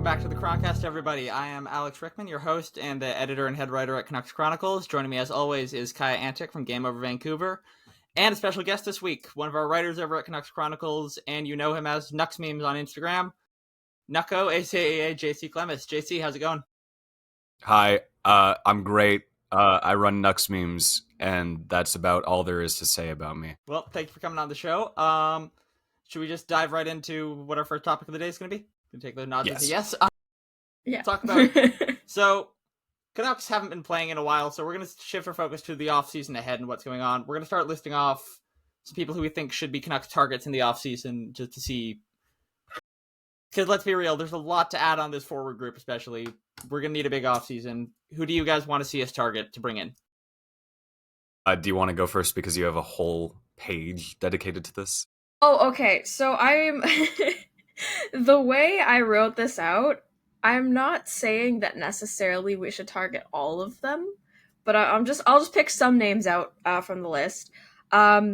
welcome back to the Chroncast, everybody. I am Alex Rickman, your host and the editor and head writer at Canucks Chronicles. Joining me, as always, is Kaja Antic from GM of Vancouver, and a special guest this week, one of our writers over at Canucks Chronicles, and you know him as Nucksmemes on Instagram, Nucko, aka JC Clemis. JC, how's it going? Hi, I'm great. I run Nucksmemes, and that's about all there is to say about me. Well, thank you for coming on the show. Should we just dive right into what our first topic of the day is going to be? Can take the nods as a yes. Yeah. Talk about so Canucks haven't been playing in a while, so we're going to shift our focus to the offseason ahead and what's going on. We're going to start listing off some people who we think should be Canucks targets in the offseason just to see. Because let's be real, there's a lot to add on this forward group, especially. We're going to need a big offseason. Who do you guys want to see us target to bring in? Do you want to go first because you have a whole page dedicated to this? Oh, okay. So I'm the way I wrote this out, I'm not saying that necessarily we should target all of them, but I'll just pick some names out from the list. I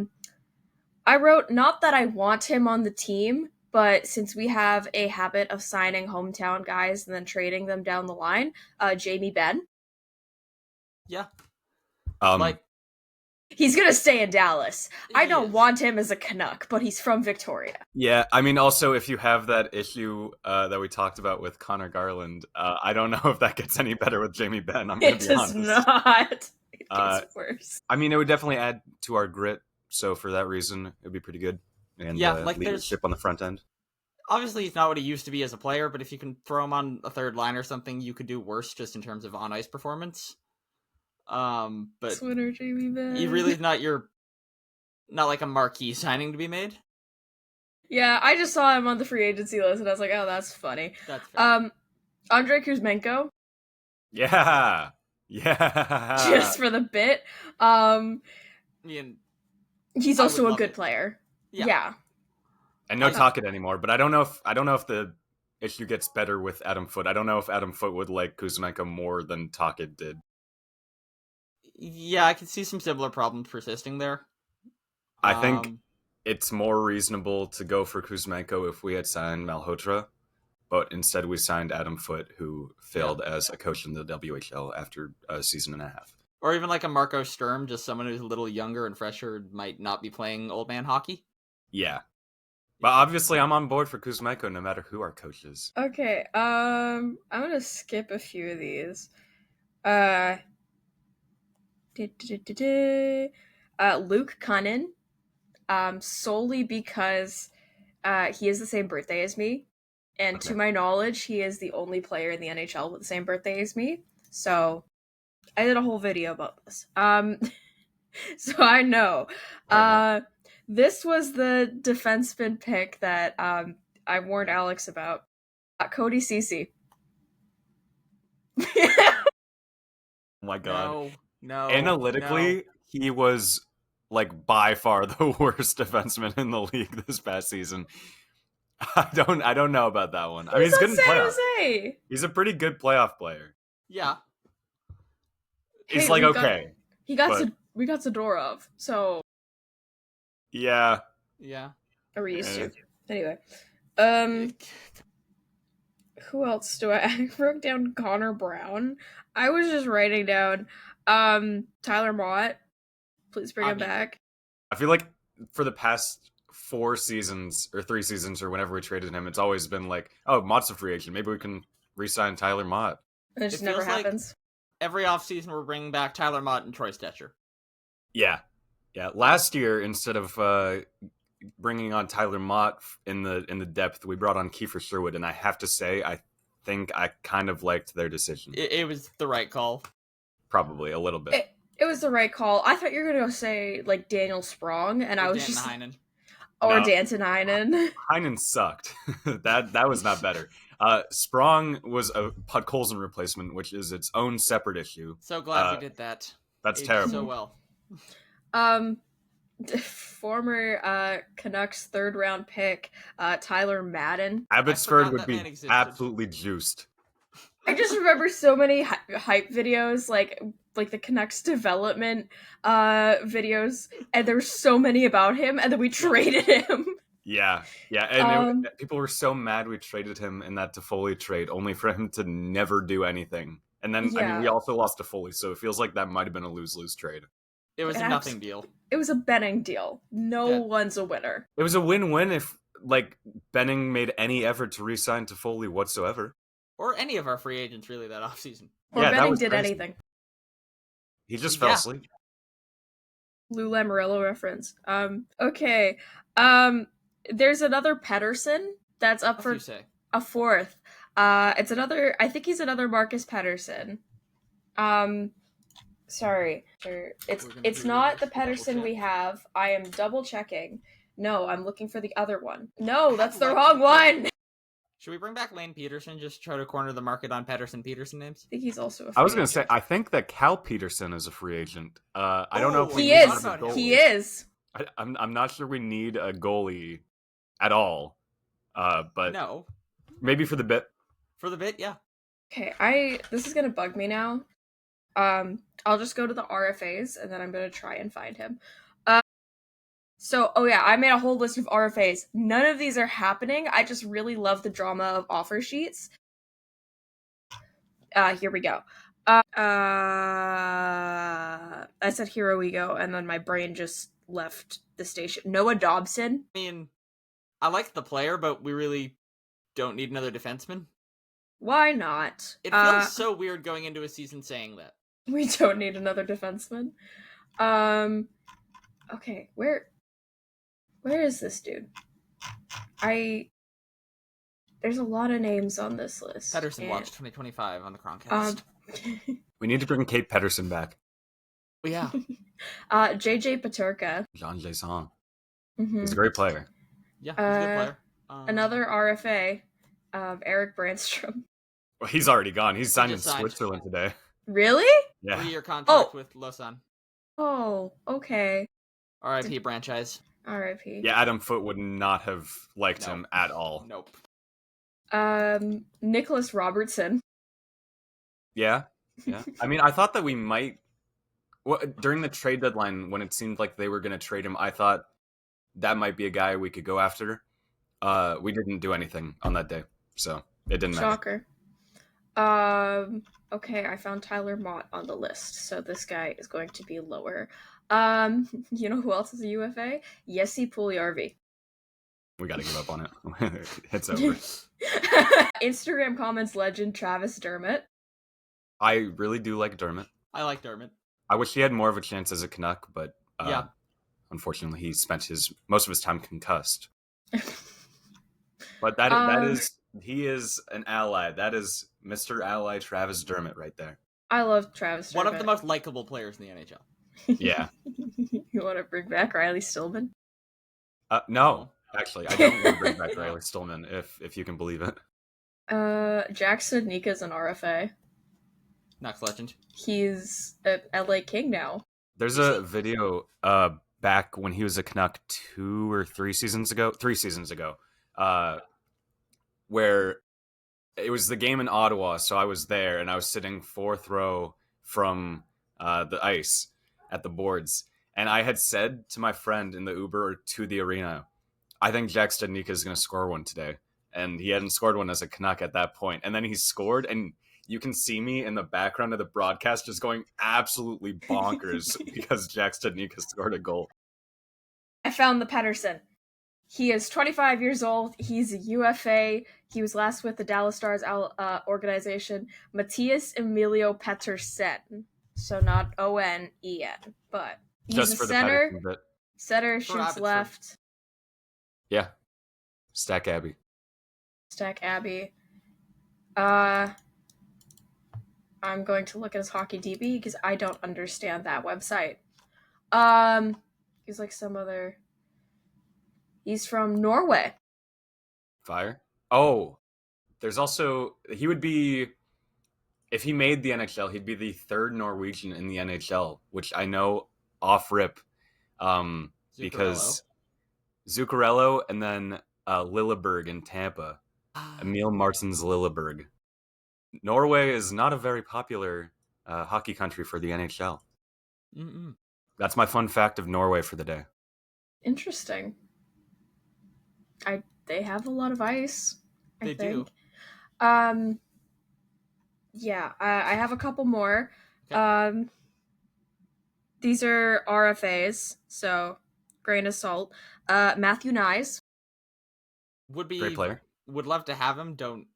wrote not that I want him on the team, but since we have a habit of signing hometown guys and then trading them down the line, Jamie Benn. Yeah. He's going to stay in Dallas. I don't want him as a Canuck, but he's from Victoria. Yeah, I mean, also, if you have that issue that we talked about with Connor Garland, I don't know if that gets any better with Jamie Benn, I'm going to be honest. It does not. It gets worse. I mean, it would definitely add to our grit, so for that reason, it would be pretty good. And leadership on the front end. Obviously, he's not what he used to be as a player, but if you can throw him on a third line or something, you could do worse just in terms of on-ice performance. But Swinner, Jamie Benn. He really is not like a marquee signing to be made. Yeah, I just saw him on the free agency list and I was like, oh, that's funny. That's fair. Andrei Kuzmenko. Yeah. Just for the bit. He's also a good player. Yeah. And no Tocchet anymore, but I don't know if the issue gets better with Adam Foote. I don't know if Adam Foote would like Kuzmenko more than Tocchet did. Yeah, I can see some similar problems persisting there. I think it's more reasonable to go for Kuzmenko if we had signed Malhotra, but instead we signed Adam Foote, who failed as a coach in the WHL after a season and a half. Or even like a Marco Sturm, just someone who's a little younger and fresher, might not be playing old man hockey. Yeah. But obviously I'm on board for Kuzmenko no matter who our coach is. Okay, I'm gonna skip a few of these. Luke Cunnin, solely because he has the same birthday as me, and to my knowledge, he is the only player in the NHL with the same birthday as me. So I did a whole video about this. So I know. This was the defenseman pick that I warned Alex about. Cody Ceci. Oh my god. No. Analytically, he was like by far the worst defenseman in the league this past season. I don't know about that one. I mean, he's good in playoffs. He's a pretty good playoff player. Yeah. He's like okay. We got Zadorov, so yeah. Are we used to? Anyway, who else do I wrote down? Connor Brown. I was just writing down Tyler Mott. Please bring him back. I feel like for the past 4 seasons or 3 seasons or whenever we traded him, it's always been like, oh, Mott's a free agent. Maybe we can re-sign Tyler Mott. And it just never happens. Every offseason we're bringing back Tyler Mott and Troy Stecher. Yeah. Last year, instead of bringing on Tyler Mott in the depth, we brought on Kiefer Sherwood, and I have to say, I think I kind of liked their decision. It was the right call. Probably a little bit. It was the right call. I thought you were gonna say like Daniel Sprong, and I was Danton just Heinen. Or Danton Heinen. Heinen sucked. that was not better. Sprong was a Podkolzin replacement, which is its own separate issue. So glad you did that. That's terrible. So well. Former Canucks third round pick Tyler Madden. Abbotsford would be absolutely juiced. I just remember so many hype videos, like the Canucks development videos, and there were so many about him, and then we traded him. Yeah, and people were so mad we traded him in that Toffoli trade, only for him to never do anything. And then, I mean, we also lost Toffoli, so it feels like that might have been a lose-lose trade. It was a nothing deal. It was a Benning deal. No one's a winner. It was a win-win if, like, Benning made any effort to re-sign Toffoli whatsoever. Or any of our free agents, really, that offseason. Or Benning did anything. He just fell asleep. Lou Lamoriello reference. Okay. There's another Pettersson that's up for a fourth. It's another. I think he's another Marcus Pettersson. Sorry, it's not the Pettersson we have. I am double checking. No, I'm looking for the other one. No, that's the wrong one. Should we bring back Lane Peterson just to try to corner the market on Pettersson names? I think he's also a free I was going to say, I think that Cal Peterson is a free agent. I don't know if he is. He is. I'm not sure we need a goalie at all. But no, maybe for the bit. For the bit, yeah. Okay, this is gonna bug me now. I'll just go to the RFAs and then I'm gonna try and find him. I made a whole list of RFAs. None of these are happening. I just really love the drama of offer sheets. Here we go. I said here we go, and then my brain just left the station. Noah Dobson. I mean, I like the player, but we really don't need another defenseman. Why not? It feels so weird going into a season saying that. We don't need another defenseman. Okay, where is this dude? There's a lot of names on this list. Pettersson watched 2025 on the Chroncast. We need to bring Kate Pettersson back. Oh, yeah. JJ Paterka. Jean Jason. Mm-hmm. He's a great player. Yeah, he's a good player. Another RFA, Eric Brandstrom. Well, he's already gone. He's signed in Switzerland today. Really? Yeah. 3-year contract with Lausanne. Oh, okay. R.I.P. franchise. R.I.P. Yeah, Adam Foote would not have liked him at all. Nope. Nicholas Robertson. Yeah. I mean, I thought that we might... during the trade deadline, when it seemed like they were going to trade him, I thought that might be a guy we could go after. We didn't do anything on that day, so it didn't matter. Shocker. Okay, I found Tyler Mott on the list, so this guy is going to be lower. You know who else is a UFA? Jesse Puljujärvi. We gotta give up on it. It's over. Instagram comments legend Travis Dermott. I really do like Dermott. I like Dermott. I wish he had more of a chance as a Canuck, but unfortunately he spent most of his time concussed. But he is an ally. That is Mr. Ally Travis Dermott right there. I love Travis Dermott. One of the most likable players in the NHL. Yeah. You want to bring back Riley Stillman? No, actually, I don't want to bring back Riley Stillman, if you can believe it. Jackson Nika's an RFA. Nucks legend. He's an LA King now. There's a video back when he was a Canuck 3 seasons ago, where it was the game in Ottawa, so I was there, and I was sitting 4th row from the ice at the boards, and I had said to my friend in the Uber to the arena, I think Jack Studnicka is going to score one today, and he hadn't scored one as a Canuck at that point, and then he scored, and you can see me in the background of the broadcast just going absolutely bonkers because Jack Studnicka scored a goal. I found the Pettersson. He is 25 years old. He's a UFA. He was last with the Dallas Stars organization. Matthias Emilio Pettersson. So not O-N-E-N, but he's just a for center. The bit. Center, shoots left. Yeah. Stack Abby. I'm going to look at his hockey DB because I don't understand that website. He's like some other... He's from Norway. Fire. Oh, there's also... He would be... If he made the NHL, he'd be the 3rd Norwegian in the NHL, which I know off-rip because Zuccarello and then Lilleberg in Tampa. Emil Martins Lilleberg. Norway is not a very popular hockey country for the NHL. Mm-mm. That's my fun fact of Norway for the day. Interesting. They have a lot of ice. They do. Yeah, I have a couple more. Okay. These are RFAs, so grain of salt. Matthew Nyes. Great player. Would love to have him. Don't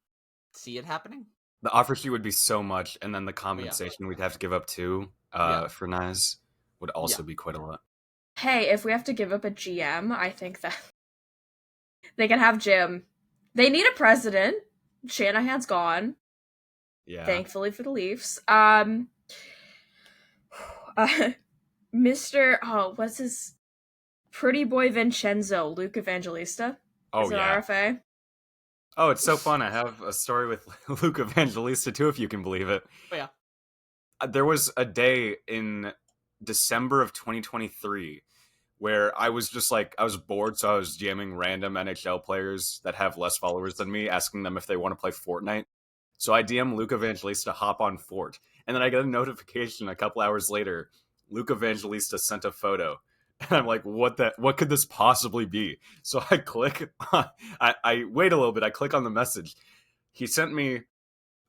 see it happening. The offer sheet would be so much, and then the Yeah. compensation we'd have to give up too for Naz would also be quite a lot. Hey, if we have to give up a GM, I think that they can have Jim. They need a president. Shanahan's gone. Yeah. Thankfully for the Leafs. Mr. Oh, what's his pretty boy Vincenzo, Luke Evangelista? Oh, is an RFA. Oh, it's so fun. I have a story with Luke Evangelista too, if you can believe it. Oh, yeah. There was a day in December of 2023 where I was just like, I was bored, so I was jamming random NHL players that have less followers than me, asking them if they want to play Fortnite. So I DM Luke Evangelista to hop on Fort. And then I get a notification a couple hours later, Luke Evangelista sent a photo. And I'm like, what could this possibly be? So I click, I wait a little bit, I click on the message. He sent me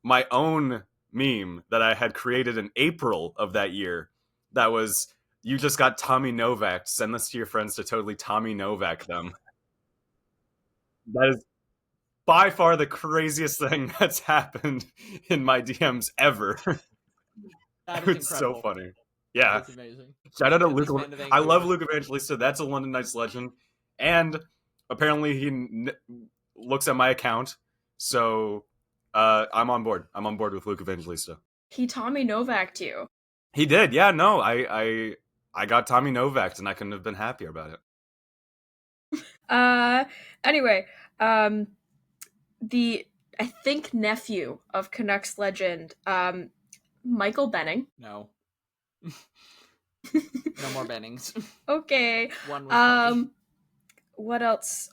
my own meme that I had created in April of that year. That was, you just got Tommy Novak. Send this to your friends to totally Tommy Novak them. That is by far the craziest thing that's happened in my DMs ever. That is it's so incredible. funny. Yeah. That's amazing. Shout out to Luke. I love Luke Evangelista. That's a London Knights legend. And apparently he looks at my account. So I'm on board. I'm on board with Luke Evangelista. He Tommy Novak'd you. He did. Yeah, no. I got Tommy Novak and I couldn't have been happier about it. Anyway, the I think nephew of Canucks legend, Michael Benning. No. No more Bennings. Okay. One was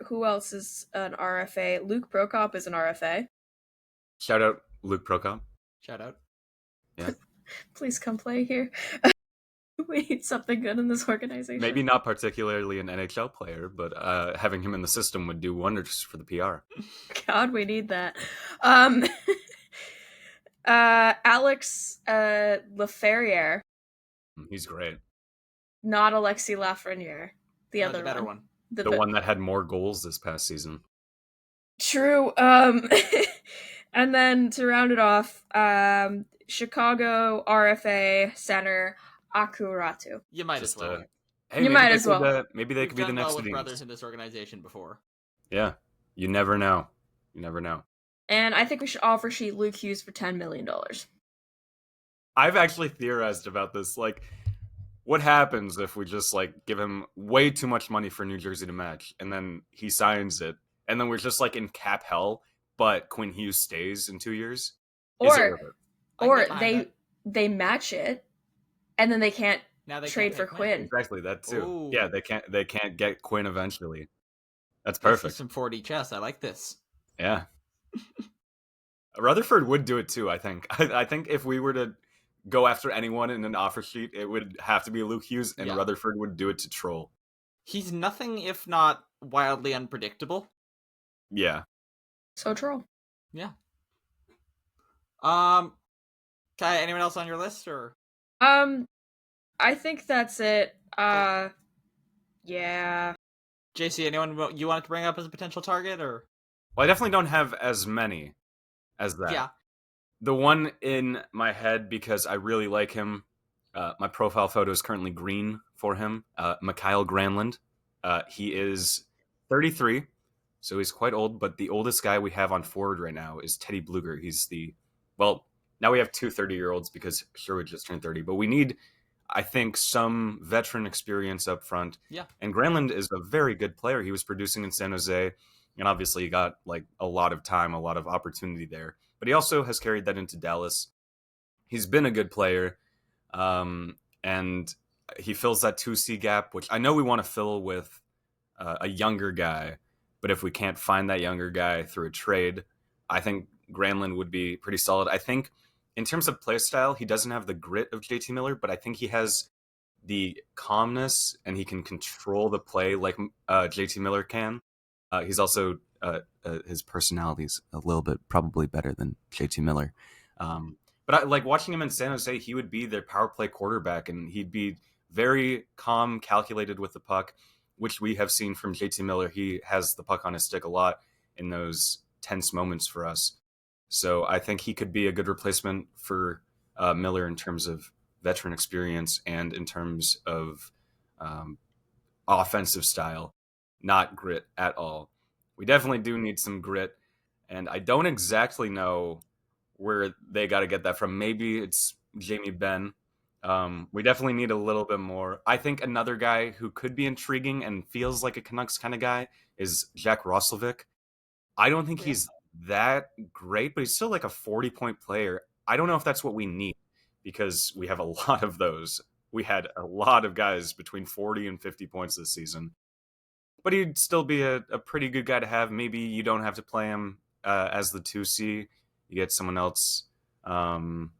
who else is an RFA? Luke Prokop is an RFA. Shout out Luke Prokop. Shout out. Yeah. Please come play here. We need something good in this organization. Maybe not particularly an NHL player, but having him in the system would do wonders for the PR. God, we need that. Alex Laferriere. He's great. Not Alexis Lafreniere. The other better one. The one that had more goals this past season. True. And then to round it off, Chicago RFA center Akuratu. You might as well. Hey, you might as well. Maybe they could be the next with brothers in this organization before. Yeah. You never know. You never know. And I think we should offer sheet Luke Hughes for $10 million. I've actually theorized about this. Like, what happens if we just, like, give him way too much money for New Jersey to match, and then he signs it, and then we're just, like, in cap hell, but Quinn Hughes stays in 2 years? Or they match it, and then they can't trade for Quinn. Exactly, that too. Ooh. Yeah, they can't get Quinn eventually. That's perfect. Some 4D chess. I like this. Yeah. Rutherford would do it too, I think. I think if we were to go after anyone in an offer sheet, it would have to be Luke Hughes, and Rutherford would do it to troll. He's nothing if not wildly unpredictable. Yeah. So troll. Yeah. Kaja, anyone else on your list, or? I think that's it. Yeah. JC, anyone you wanted to bring up as a potential target, or? Well, I definitely don't have as many as that. Yeah. The one in my head, because I really like him, my profile photo is currently green for him, Mikael Granlund. He is 33, so he's quite old, but the oldest guy we have on forward right now is Teddy Bluger. He's now we have two 30-year-olds because Sherwood just turned 30, but we need, I think, some veteran experience up front. Yeah. And Granlund is a very good player. He was producing in San Jose, and obviously he got like a lot of time, a lot of opportunity there. But he also has carried that into Dallas. He's been a good player, and he fills that 2C gap, which I know we want to fill with a younger guy. But if we can't find that younger guy through a trade, I think Granlund would be pretty solid. I think in terms of play style, he doesn't have the grit of JT Miller, but I think he has the calmness and he can control the play like JT Miller can. He's also his personality's a little bit probably better than JT Miller. But I like watching him in San Jose. He would be their power play quarterback, and he'd be very calm, calculated with the puck, which we have seen from JT Miller. He has the puck on his stick a lot in those tense moments for us. So I think he could be a good replacement for Miller in terms of veteran experience and in terms of offensive style, not grit at all. We definitely do need some grit, and I don't exactly know where they got to get that from. Maybe it's Jamie Benn. We definitely need a little bit more. I think another guy who could be intriguing and feels like a Canucks kind of guy is Jack Roslovic. I don't think he's that great, but he's still like a 40-point player. I don't know if that's what we need because we have a lot of those. We had a lot of guys between 40 and 50 points this season. But he'd still be a pretty good guy to have. Maybe you don't have to play him as the 2C. You get someone else and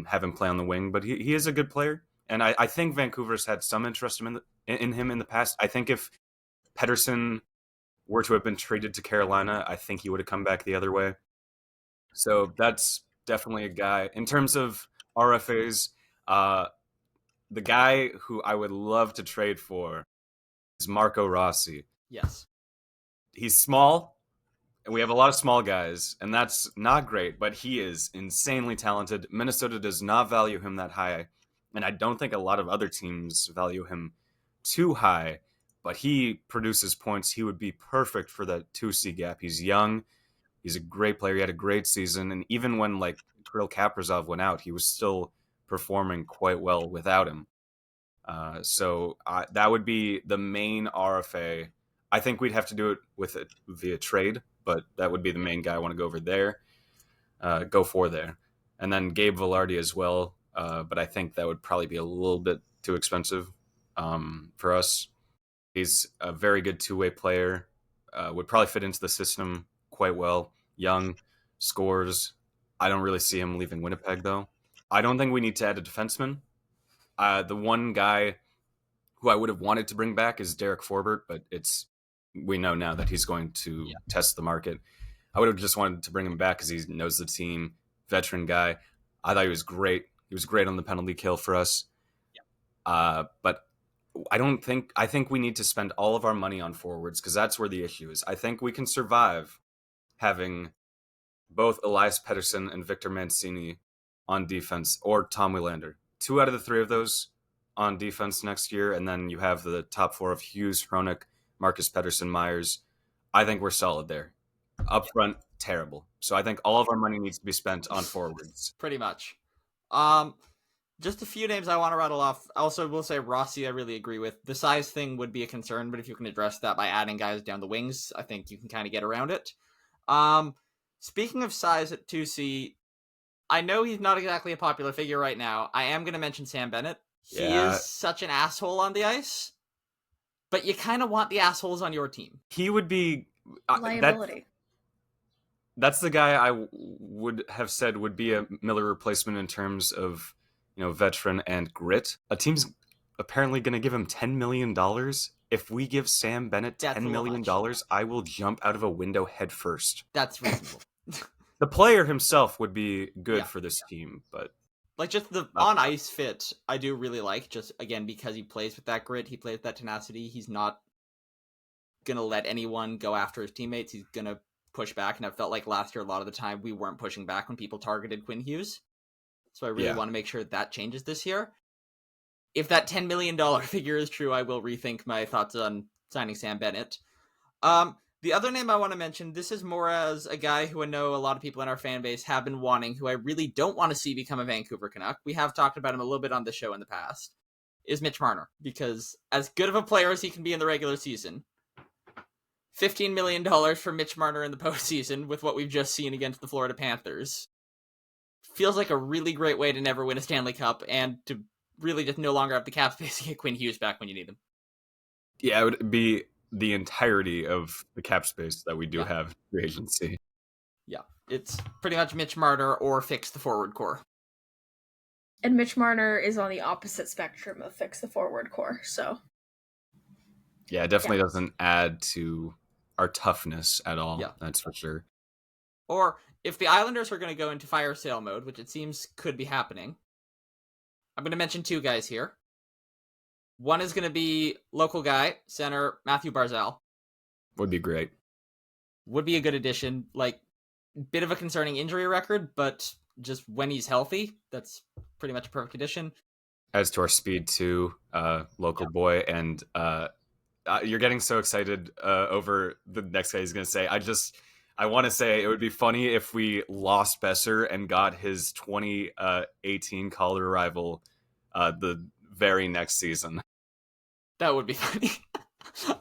have him play on the wing. But he is a good player. And I think Vancouver's had some interest in him in the past. I think if Pettersson were to have been traded to Carolina, I think he would have come back the other way. So that's definitely a guy. In terms of RFAs, the guy who I would love to trade for is Marco Rossi. Yes. He's small, and we have a lot of small guys, and that's not great, but he is insanely talented. Minnesota does not value him that high, and I don't think a lot of other teams value him too high, but he produces points. He would be perfect for that 2C gap. He's young. He's a great player. He had a great season, and even when like Kirill Kaprizov went out, he was still performing quite well without him. So that would be the main RFA. I think we'd have to do it via trade, but that would be the main guy I want to go over there, go for there. And then Gabe Velarde as well, but I think that would probably be a little bit too expensive for us. He's a very good two-way player, would probably fit into the system quite well. Young, scores. I don't really see him leaving Winnipeg, though. I don't think we need to add a defenseman. The one guy who I would have wanted to bring back is Derek Forbert, but we know now that he's going to test the market. I would have just wanted to bring him back because he knows the team, veteran guy. I thought he was great. He was great on the penalty kill for us. But I think we need to spend all of our money on forwards because that's where the issue is. I think we can survive having both Elias Pettersson and Victor Mancini on defense, or Tom Willander. 2 out of the 3 of those on defense next year, and then you have the top 4 of Hughes, Hronik, Marcus Pettersson, Myers. I think we're solid there. Up front, terrible. So I think all of our money needs to be spent on forwards. Pretty much. Just a few names I want to rattle off. Also, we'll say Rossi, I really agree with. The size thing would be a concern, but if you can address that by adding guys down the wings, I think you can kind of get around it. Speaking of size at 2C, I know he's not exactly a popular figure right now. I am going to mention Sam Bennett. He is such an asshole on the ice, but you kind of want the assholes on your team. He would be... liability. That's the guy I would have said would be a Miller replacement in terms of, veteran and grit. A team's apparently going to give him $10 million. If we give Sam Bennett $10 million, I will jump out of a window head first. That's reasonable. The player himself would be good for this team, but... Like, just the on-ice fit, I do really like, just, again, because he plays with that grit, he plays with that tenacity, he's not gonna let anyone go after his teammates, he's gonna push back, and I felt like last year, a lot of the time, we weren't pushing back when people targeted Quinn Hughes, so I really want to make sure that changes this year. If that $10 million figure is true, I will rethink my thoughts on signing Sam Bennett. The other name I want to mention, this is more as a guy who I know a lot of people in our fan base have been wanting, who I really don't want to see become a Vancouver Canuck. We have talked about him a little bit on the show in the past, is Mitch Marner. Because as good of a player as he can be in the regular season, $15 million for Mitch Marner in the postseason with what we've just seen against the Florida Panthers feels like a really great way to never win a Stanley Cup and to really just no longer have the cap space to get Quinn Hughes back when you need him. Yeah, it would be the entirety of the cap space that we do have free agency. Yeah, it's pretty much Mitch Marner or fix the forward core. And Mitch Marner is on the opposite spectrum of fix the forward core, so... Yeah, it definitely doesn't add to our toughness at all. Yeah. That's for sure. Or if the Islanders are going to go into fire sale mode, which it seems could be happening, I'm going to mention 2 guys here. One is going to be local guy, center Matthew Barzal. Would be great. Would be a good addition. Like, bit of a concerning injury record, but just when he's healthy, that's pretty much a perfect addition. As to our speed too, local boy, and you're getting so excited over the next guy he's going to say. I want to say it would be funny if we lost Besser and got his 2018 Calder rival the very next season. That would be funny.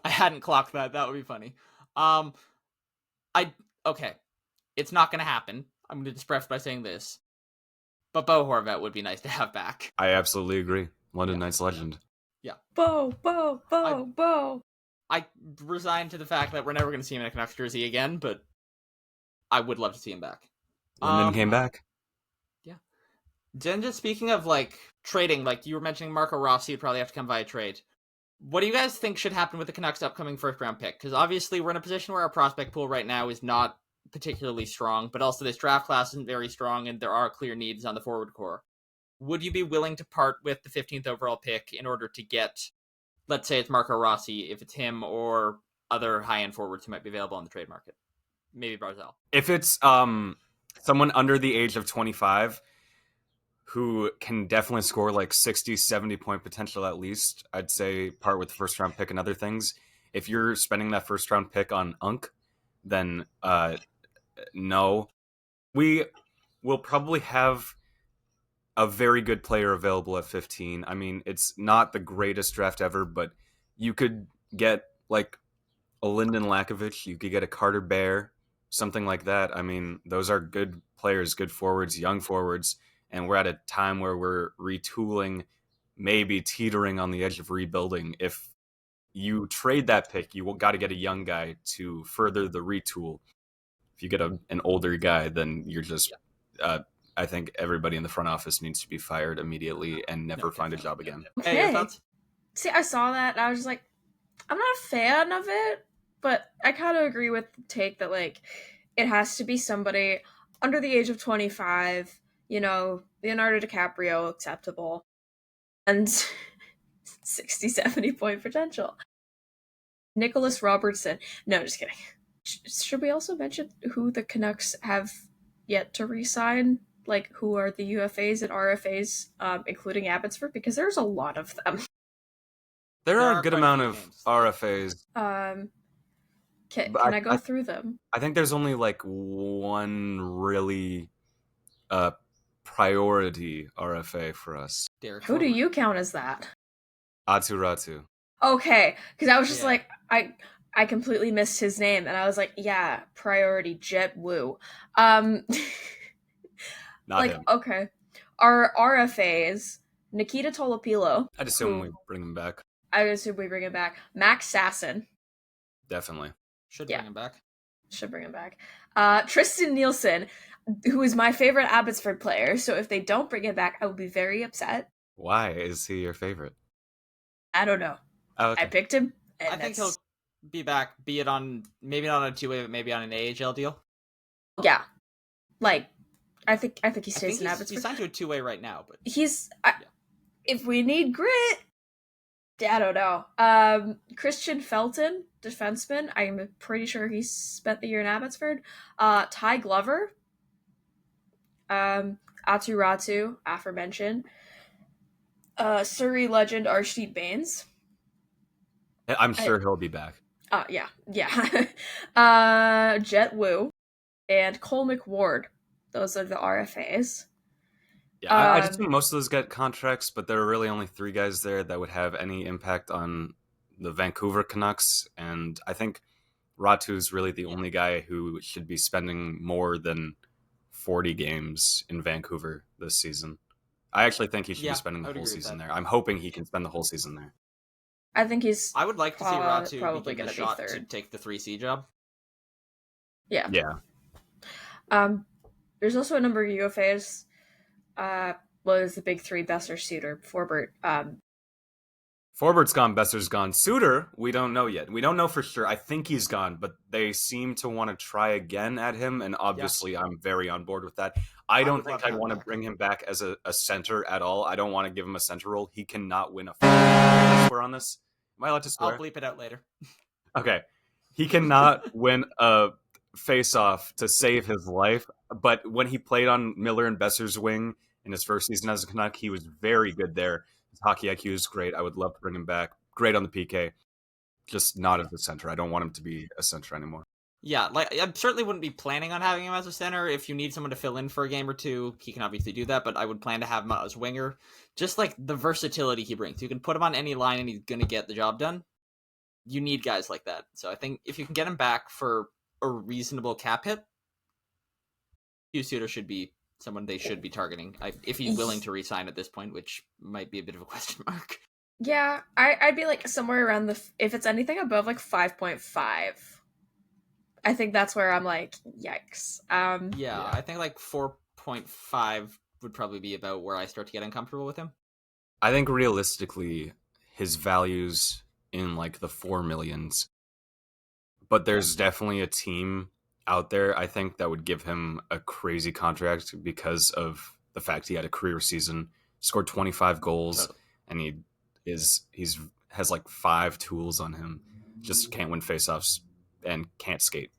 I hadn't clocked that. That would be funny. Okay. It's not going to happen. I'm going to just preface by saying this. But Bo Horvat would be nice to have back. I absolutely agree. London Knights legend. Yeah. Bo. I resigned to the fact that we're never going to see him in a Canucks jersey again, but I would love to see him back. London came back. Yeah. Then just speaking of, like, trading, like, you were mentioning Marco Rossi would probably have to come via trade. What do you guys think should happen with the Canucks' upcoming first-round pick? Because obviously we're in a position where our prospect pool right now is not particularly strong, but also this draft class isn't very strong, and there are clear needs on the forward core. Would you be willing to part with the 15th overall pick in order to get, let's say it's Marco Rossi, if it's him or other high-end forwards who might be available on the trade market? Maybe Barzal. If it's someone under the age of 25 who can definitely score like 60, 70 point potential at least, I'd say part with the first round pick and other things. If you're spending that first round pick on Unk, then no. We will probably have a very good player available at 15. I mean, it's not the greatest draft ever, but you could get like a Lyndon Lakovic, you could get a Carter Bear, something like that. I mean, those are good players, good forwards, young forwards, and we're at a time where we're retooling, maybe teetering on the edge of rebuilding. If you trade that pick, you got to get a young guy to further the retool. If you get an older guy, then you're just... I think everybody in the front office needs to be fired immediately and never find a job again. Okay. Hey, your thoughts? See, I saw that and I was just like, I'm not a fan of it, but I kind of agree with the take that, like, it has to be somebody under the age of 25, you know, Leonardo DiCaprio acceptable, and 60, 70 point potential. Nicholas Robertson. No, just kidding. Should we also mention who the Canucks have yet to re-sign? Like, who are the UFAs and RFAs, including Abbotsford? Because there's a lot of them. There are a good amount of RFAs. Can I go through them? I think there's only like one really priority RFA for us. Who do you count as that? Atu Ratu. Okay, because I was just like, I completely missed his name, and I was like, yeah, priority Jet Woo. Not like, him. okay. Our RFAs, Nikita Tolopilo. I'd assume we bring him back. I would assume we bring him back. Max Sasson. Definitely. Should bring him back. Should bring him back. Tristan Nielsen, who is my favorite Abbotsford player, so if they don't bring him back, I will be very upset. Why is he your favorite? I don't know. Oh, okay. I picked him. I think he'll be back, be it on, maybe not on a two-way, but maybe on an AHL deal. Yeah. Like, I think he stays in Abbotsford. He's signed to a two-way right now, but if we need grit, I don't know. Christian Felton, defenseman. I'm pretty sure he spent the year in Abbotsford. Ty Glover. Atu Ratu, aforementioned. Surrey legend Arshdeep Baines. I'm sure he'll be back. Yeah. Jet Woo. And Cole McWard. Those are the RFAs. Yeah, I just think most of those get contracts, but there are really only 3 guys there that would have any impact on the Vancouver Canucks, and I think Ratu's really the only guy who should be spending more than 40 games in Vancouver this season. I actually think he should be spending the whole season there. I'm hoping he can spend the whole season there. I think he's... I would like to see Ratu probably be given a shot to take the 3C job. Yeah. There's also a number of UFAs. There's the big 3, Besser, Suter, Forbert. Forbert's gone, Besser's gone. Suter, we don't know yet. We don't know for sure. I think he's gone, but they seem to want to try again at him, and obviously I'm very on board with that. I don't think I'd want to bring him back as a center at all. I don't want to give him a center role. He cannot win a swear on this. Am I allowed to swear? I'll bleep it out later. Okay. He cannot win a face-off to save his life, but when he played on Miller and Besser's wing in his first season as a Canuck, he was very good there. His hockey IQ is great. I would love to bring him back. Great on the PK. Just not as a center. I don't want him to be a center anymore. Yeah, like I certainly wouldn't be planning on having him as a center. If you need someone to fill in for a game or two, he can obviously do that, but I would plan to have him as winger. Just like the versatility he brings. You can put him on any line and he's going to get the job done. You need guys like that. So I think if you can get him back for a reasonable cap hit, Hugh Suter should be someone they should be targeting. If he's willing to re-sign at this point, which might be a bit of a question mark. Yeah, I'd be like somewhere around if it's anything above like 5.5. I think that's where I'm like, yikes. Yeah, I think like 4.5 would probably be about where I start to get uncomfortable with him. I think realistically, his value's in like the 4 millions. But there's definitely a team out there, I think, that would give him a crazy contract because of the fact he had a career season, scored 25 goals, and he's has like 5 tools on him. Just can't win faceoffs and can't skate.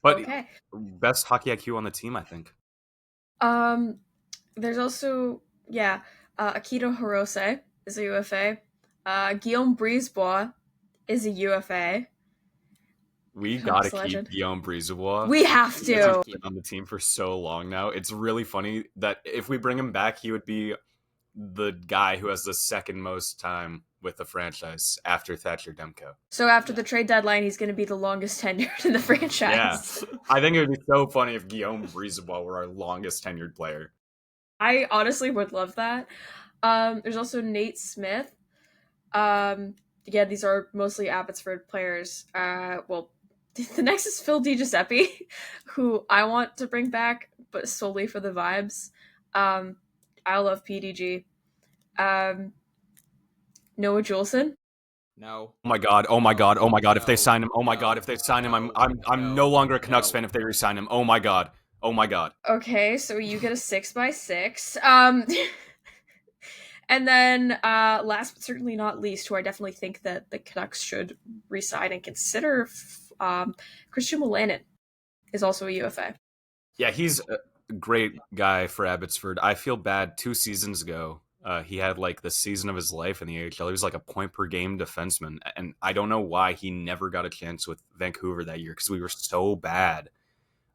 But best hockey IQ on the team, I think. There's also Akito Hirose is a UFA. Guillaume Brisebois is a UFA. We gotta keep Guillaume Brisebois. We have to. He's been on the team for so long now. It's really funny that if we bring him back, he would be the guy who has the second most time with the franchise after Thatcher Demko. So after the trade deadline, he's going to be the longest tenured in the franchise. Yeah, I think it would be so funny if Guillaume Brisebois were our longest tenured player. I honestly would love that. There's also Nate Smith. Again, these are mostly Abbotsford players. The next is Phil DiGiuseppe, who I want to bring back, but solely for the vibes. I love PDG. Noah Juleson. No. Oh my god. If they sign him, I'm no longer a Canucks fan if they re-sign him. Oh my god. Okay, so you get a 6x6. And then last but certainly not least, who I definitely think that the Canucks should re-sign and consider, Christian Wolanin is also a UFA. Yeah, he's a great guy for Abbotsford. I feel bad 2 seasons ago. He had like the season of his life in the AHL. He was like a point per game defenseman. And I don't know why he never got a chance with Vancouver that year because we were so bad.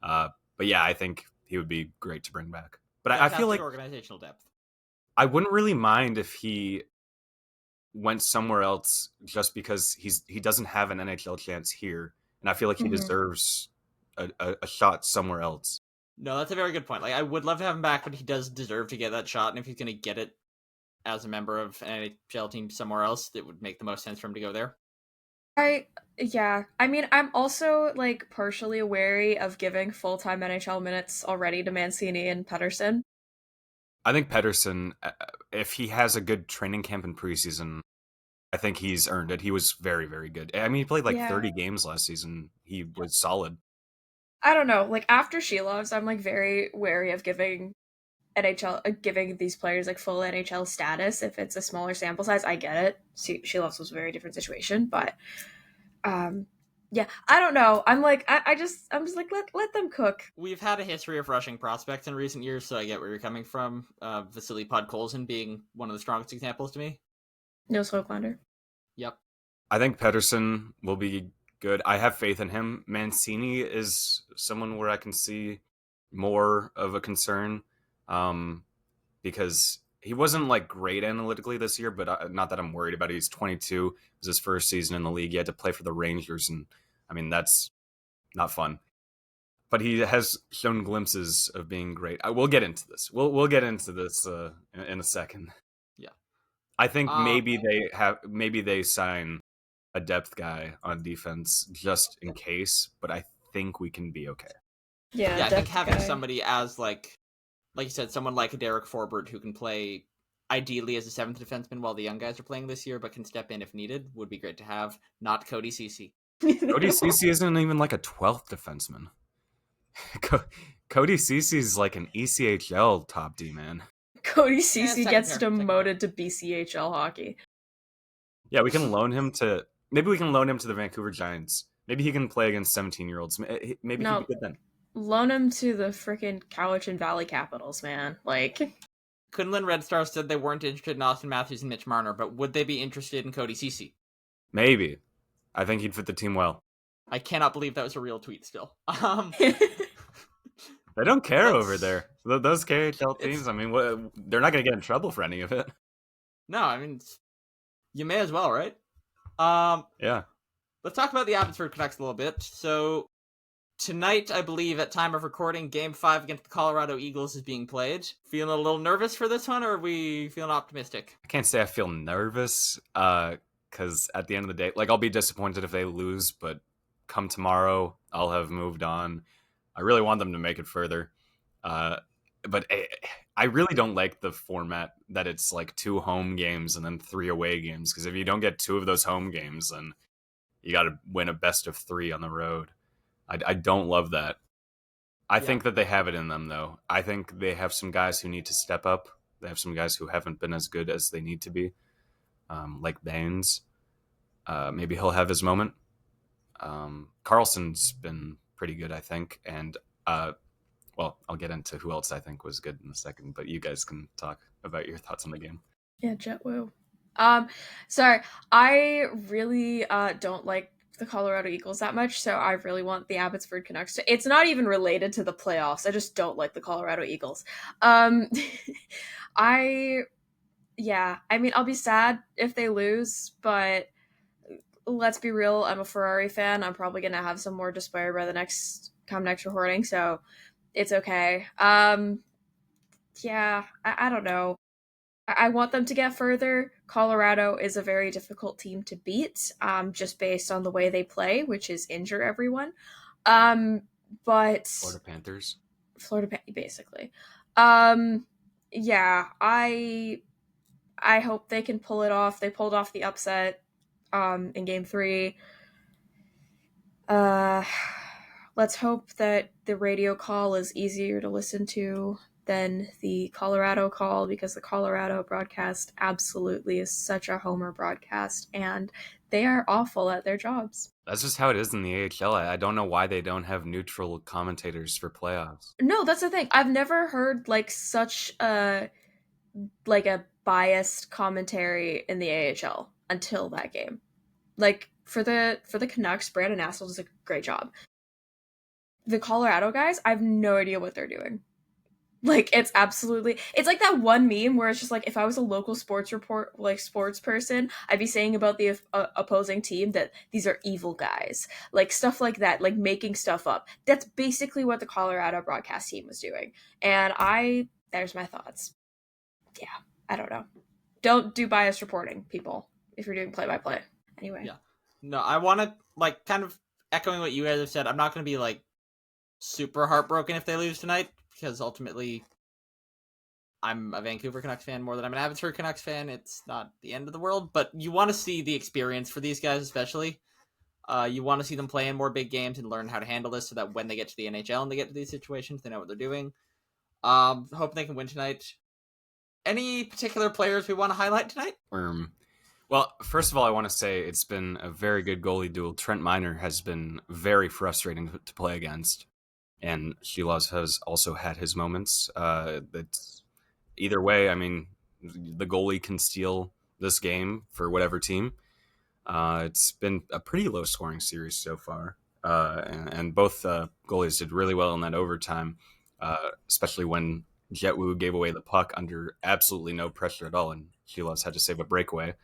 But yeah, I think he would be great to bring back. But I feel like organizational depth. I wouldn't really mind if he went somewhere else just because he doesn't have an NHL chance here. And I feel like he deserves a shot somewhere else. No, that's a very good point. Like, I would love to have him back, but he does deserve to get that shot. And if he's going to get it as a member of an NHL team somewhere else, it would make the most sense for him to go there. I mean, I'm also like partially wary of giving full-time NHL minutes already to Mancini and Pettersson. I think Pettersson, if he has a good training camp in preseason, I think he's earned it. He was very, very good. I mean, he played like 30 games last season. He was solid. I don't know. Like after Shilovs, I'm like very wary of giving these players like full NHL status if it's a smaller sample size. I get it. Shilovs was a very different situation, but yeah, I don't know. I'm just like let them cook. We've had a history of rushing prospects in recent years, so I get where you're coming from. Vasily Podkolzin being one of the strongest examples to me. Nils Höglander. Yep. I think Pettersson will be good. I have faith in him. Mancini is someone where I can see more of a concern because he wasn't like great analytically this year, but not that I'm worried about it. He's 22. It was his first season in the league. He had to play for the Rangers, and I mean, that's not fun. But he has shown glimpses of being great. We'll get into this. We'll get into this in a second. Yeah. I think maybe they sign a depth guy on defense just in case, but I think we can be okay. Yeah, I think having somebody as like you said, someone like a Derek Forbert who can play ideally as a 7th defenseman while the young guys are playing this year, but can step in if needed, would be great to have. Not Cody Ceci. Cody Ceci isn't even like a 12th defenseman. Cody Ceci's like an ECHL top D man. Cody Ceci gets second pair. demoted to BCHL hockey. Yeah, we can loan him to. Maybe we can loan him to the Vancouver Giants. Maybe he can play against 17-year-olds. Maybe No. he'd be good then. Loan him to the freaking Cowichan Valley Capitals, man. Like, Kunlun Red Stars said they weren't interested in Austin Matthews and Mitch Marner, but would they be interested in Cody Ceci? Maybe. I think he'd fit the team well. I cannot believe that was a real tweet still. They don't care over there. Those KHL teams, I mean, they're not going to get in trouble for any of it. No, I mean, you may as well, right? Yeah. Let's talk about the Abbotsford Canucks a little bit. So, tonight, I believe, at time of recording, Game 5 against the Colorado Eagles is being played. Feeling a little nervous for this one, or are we feeling optimistic? I can't say I feel nervous, because at the end of the day, like, I'll be disappointed if they lose, but come tomorrow, I'll have moved on. I really want them to make it further. But I really don't like the format that it's like 2 home games and then 3 away games, because if you don't get 2 of those home games, then you got to win a best of 3 on the road. I don't love that. I think that they have it in them, though. I think they have some guys who need to step up. They have some guys who haven't been as good as they need to be, like Baines. Maybe he'll have his moment. Carlson's been pretty good, I think. And, well, I'll get into who else I think was good in a second, but you guys can talk about your thoughts on the game. Yeah, Jet Woo. Sorry, I really don't like the Colorado Eagles that much, so I really want the Abbotsford Canucks to. It's not even related to the playoffs. I just don't like the Colorado Eagles. I mean, I'll be sad if they lose, but let's be real, I'm a Ferrari fan. I'm probably gonna have some more despair by the next recording, so it's okay. I don't know. I want them to get further. Colorado is a very difficult team to beat, just based on the way they play, which is injure everyone. But Florida Panthers, basically. I hope they can pull it off. They pulled off the upset in Game 3. Let's hope that the radio call is easier to listen to than the Colorado call, because the Colorado broadcast absolutely is such a homer broadcast, and they are awful at their jobs. That's just how it is in the AHL. I don't know why they don't have neutral commentators for playoffs. No, that's the thing. I've never heard such a biased commentary in the AHL until that game. For the Canucks, Brandon Nassel does a great job. The Colorado guys, I have no idea what they're doing. It's like that one meme where it's just if I was a local sports person, I'd be saying about the opposing team that these are evil guys, stuff like that, making stuff up. That's basically what the Colorado broadcast team was doing. And there's my thoughts. Yeah, I don't know. Don't do biased reporting, people, if you're doing play-by-play. Anyway. Yeah. No, I want to, kind of echoing what you guys have said, I'm not going to be, super heartbroken if they lose tonight, because ultimately I'm a Vancouver Canucks fan more than I'm an Abbotsford Canucks fan. It's not the end of the world, but you want to see the experience for these guys, especially. You want to see them play in more big games and learn how to handle this so that when they get to the NHL and they get to these situations, they know what they're doing. Hope they can win tonight. Any particular players we want to highlight tonight? Well, first of all, I want to say it's been a very good goalie duel. Trent Miner has been very frustrating to play against, and Shilas has also had his moments. That's either way. I mean, the goalie can steal this game for whatever team. It's been a pretty low-scoring series so far, and both goalies did really well in that overtime, especially when Jetwu gave away the puck under absolutely no pressure at all, and Shilas had to save a breakaway.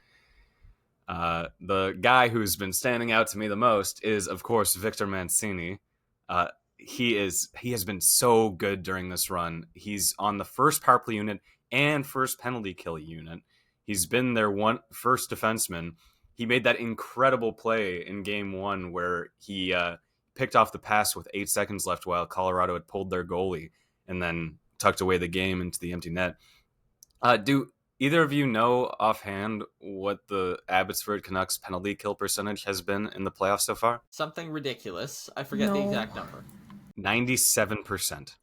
The guy who's been standing out to me the most is, of course, Victor Mancini. He has been so good during this run. He's on the first power play unit and first penalty kill unit. He's been their first defenseman. He made that incredible play in Game 1 where he picked off the pass with 8 seconds left while Colorado had pulled their goalie and then tucked away the game into the empty net. Do either of you know offhand what the Abbotsford Canucks penalty kill percentage has been in the playoffs so far? Something ridiculous. I forget the exact number. 97%.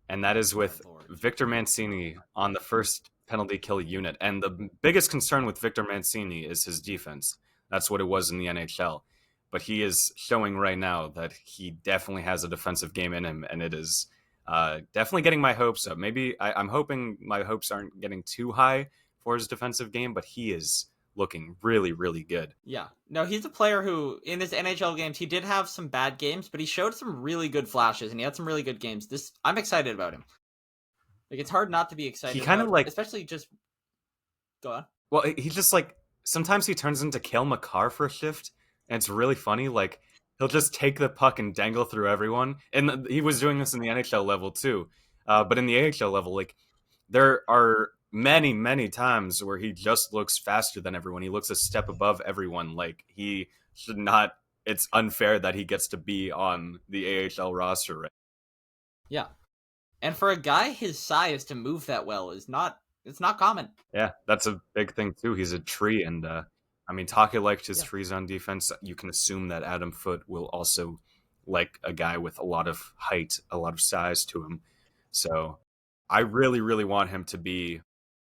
And that is with Victor Mancini on the first penalty kill unit. And the biggest concern with Victor Mancini is his defense. That's what it was in the NHL. But he is showing right now that he definitely has a defensive game in him, and it is definitely getting my hopes up. Maybe I'm hoping my hopes aren't getting too high for his defensive game, but he is looking really, really good. Yeah. No, he's a player who, in his NHL games, he did have some bad games, but he showed some really good flashes, and he had some really good games. I'm excited about him. Like, it's hard not to be excited. He kind of like, especially just go on. Well, he just like sometimes he turns into Cale Makar for a shift, and it's really funny. Like he'll just take the puck and dangle through everyone, and he was doing this in the NHL level too. But in the AHL level, like there are many, many times where he just looks faster than everyone. He looks a step above everyone. Like he should not. It's unfair that he gets to be on the AHL roster. Right? Yeah. And for a guy his size to move that well it's not common. Yeah, that's a big thing too. He's a tree, and I mean, Taka liked his trees on defense. You can assume that Adam Foote will also like a guy with a lot of height, a lot of size to him. So I really, really want him to be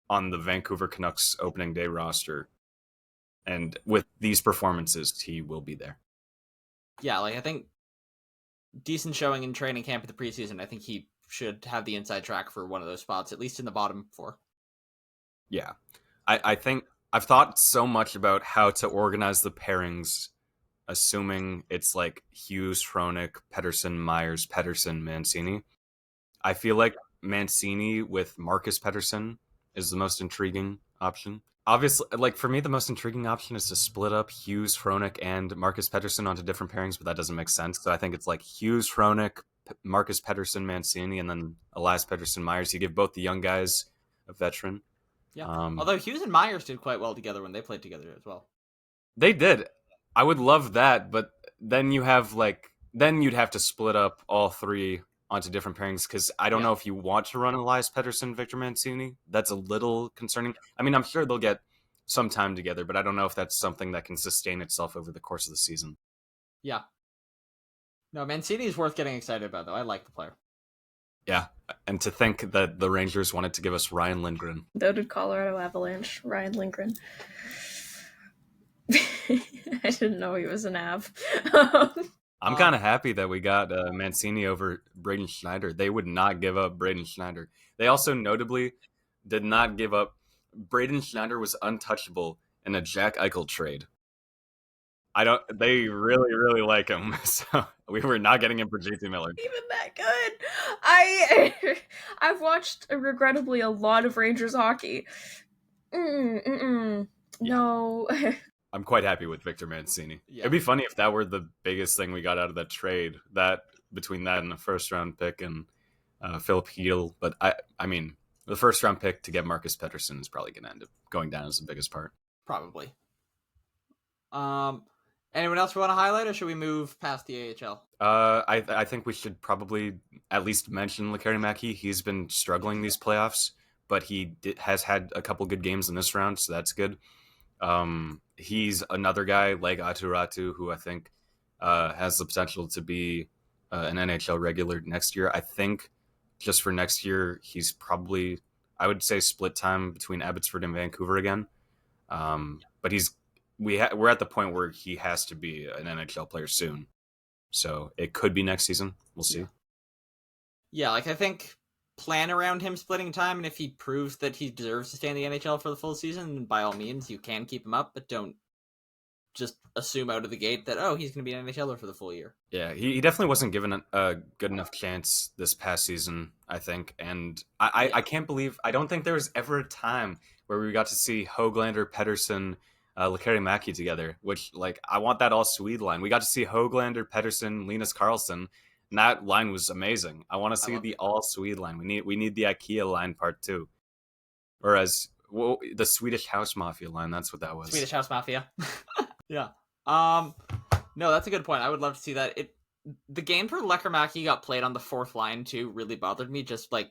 on the Vancouver Canucks opening day roster. And with these performances, he will be there. Yeah, like I think decent showing in training camp at the preseason. I think he should have the inside track for one of those spots, at least in the bottom four. Yeah. I think I've thought so much about how to organize the pairings, assuming it's like Hughes, Hronek, Pettersson, Myers, Pettersson, Mancini. I feel like Mancini with Marcus Pettersson is the most intriguing option. Obviously, like for me, the most intriguing option is to split up Hughes, Hronek, and Marcus Pettersson onto different pairings, but that doesn't make sense. So I think it's like Hughes, Hronek, Marcus Pettersson, Mancini, and then Elias Pettersson, Myers. You give both the young guys a veteran. Yeah. Although Hughes and Myers did quite well together when they played together as well. They did. I would love that, but then you'd have to split up all three onto different pairings because I don't know if you want to run Elias Pettersson, Victor Mancini. That's a little concerning. I mean, I'm sure they'll get some time together, but I don't know if that's something that can sustain itself over the course of the season. Yeah. No, Mancini is worth getting excited about, though. I like the player. Yeah, and to think that the Rangers wanted to give us Ryan Lindgren. Though did Colorado Avalanche, Ryan Lindgren. I didn't know he was an Av. I'm kind of happy that we got Mancini over Braden Schneider. They would not give up Braden Schneider. They also notably did not give up. Braden Schneider was untouchable in a Jack Eichel trade. They really, really like him. So we were not getting him for JT Miller. Even that good. I've watched, regrettably, a lot of Rangers hockey. No. I'm quite happy with Victor Mancini. Yeah. It'd be funny if that were the biggest thing we got out of that trade, that between that and the first round pick and Philip Hedl. But I mean, the first round pick to get Marcus Pettersson is probably going to end up going down as the biggest part. Probably. Anyone else we want to highlight, or should we move past the AHL? I think we should probably at least mention Lekeri-Mäki. He's been struggling these playoffs, but he has had a couple good games in this round, so that's good. He's another guy like Aturatu who I think has the potential to be an NHL regular next year. I think just for next year, he's probably, I would say, split time between Abbotsford and Vancouver again. But we're at the point where he has to be an NHL player soon. So it could be next season. We'll see. Yeah, like I think plan around him splitting time, and if he proves that he deserves to stay in the NHL for the full season, then by all means you can keep him up, but don't just assume out of the gate that he's going to be an NHLer for the full year. Yeah, he definitely wasn't given a good enough chance this past season, I think, and I can't believe, I don't think there was ever a time where we got to see Höglander, Pettersson, Lekeri-Mäki together, which, like, I want that all Swede line. We got to see Höglander, Pettersson, Linus Karlsson, and that line was amazing. I want to see the all Swede line. We need the IKEA line part too. Whereas the Swedish House Mafia line, that's what that was. Swedish House Mafia. Yeah. No, that's a good point. I would love to see that. The game where Lekeri-Mäki got played on the fourth line too really bothered me. Just like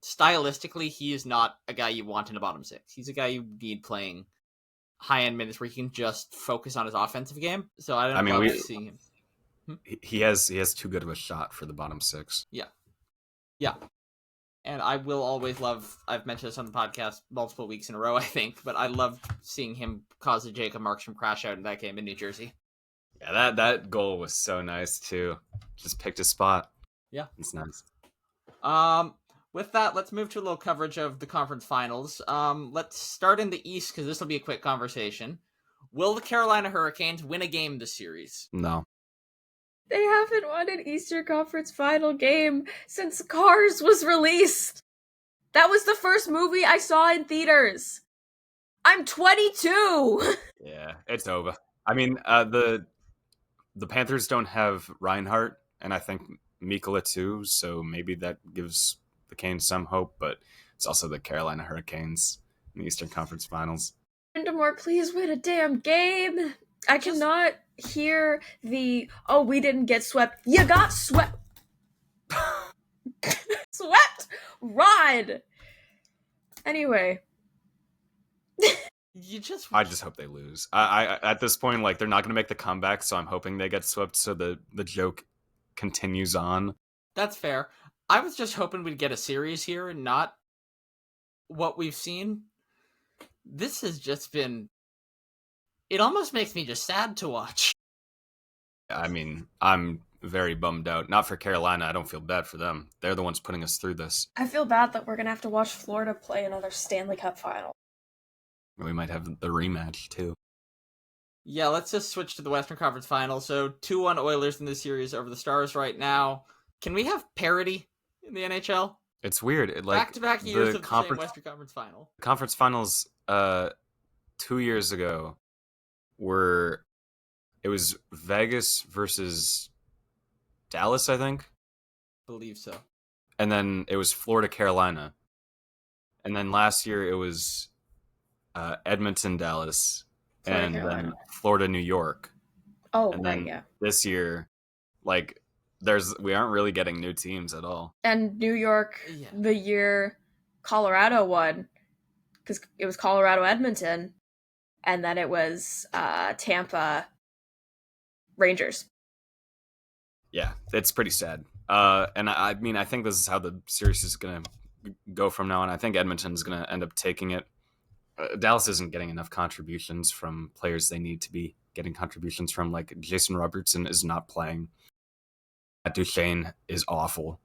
stylistically, he is not a guy you want in a bottom six. He's a guy you need playing high-end minutes where he can just focus on his offensive game. So I don't love seeing him. He has too good of a shot for the bottom six. Yeah. And I will always love, I've mentioned this on the podcast multiple weeks in a row, I think, but I love seeing him cause a Jacob Markstrom crash out in that game in New Jersey. Yeah, that goal was so nice, too. Just picked a spot. Yeah. It's nice. With that, let's move to a little coverage of the conference finals. Let's start in the East, because this will be a quick conversation. Will the Carolina Hurricanes win a game this series? No. They haven't won an Eastern Conference final game since Cars was released. That was the first movie I saw in theaters. I'm 22. Yeah, it's over. I mean, the Panthers don't have Reinhardt, and I think Mikkola too, so maybe that gives the Canes some hope, but it's also the Carolina Hurricanes in the Eastern Conference Finals. Brindamore, please win a damn game. I cannot hear the, oh, we didn't get swept. You got swept. Swept? Rod. Anyway. I just hope they lose. I at this point, like, they're not going to make the comeback, so I'm hoping they get swept so the joke continues on. That's fair. I was just hoping we'd get a series here and not what we've seen. This has just been... It almost makes me just sad to watch. I mean, I'm very bummed out. Not for Carolina. I don't feel bad for them. They're the ones putting us through this. I feel bad that we're going to have to watch Florida play another Stanley Cup final. We might have the rematch, too. Yeah, let's just switch to the Western Conference Final. So 2-1 Oilers in this series over the Stars right now. Can we have parity in the NHL? It's weird. Back-to-back years of the same Western Conference Final. Conference Finals 2 years ago it was Vegas versus Dallas, I think. Believe so. And then it was Florida, Carolina. And then last year it was Edmonton, Dallas, and then Florida, New York. Oh, and then right, yeah. This year, like, we aren't really getting new teams at all. And New York, the year Colorado won, because it was Colorado, Edmonton, and then it was Tampa, Rangers. Yeah, it's pretty sad. And I mean, I think this is how the series is going to go from now on. I think Edmonton's going to end up taking it. Dallas isn't getting enough contributions from players they need to be getting contributions from. Like, Jason Robertson is not playing. Matt Duchene is awful.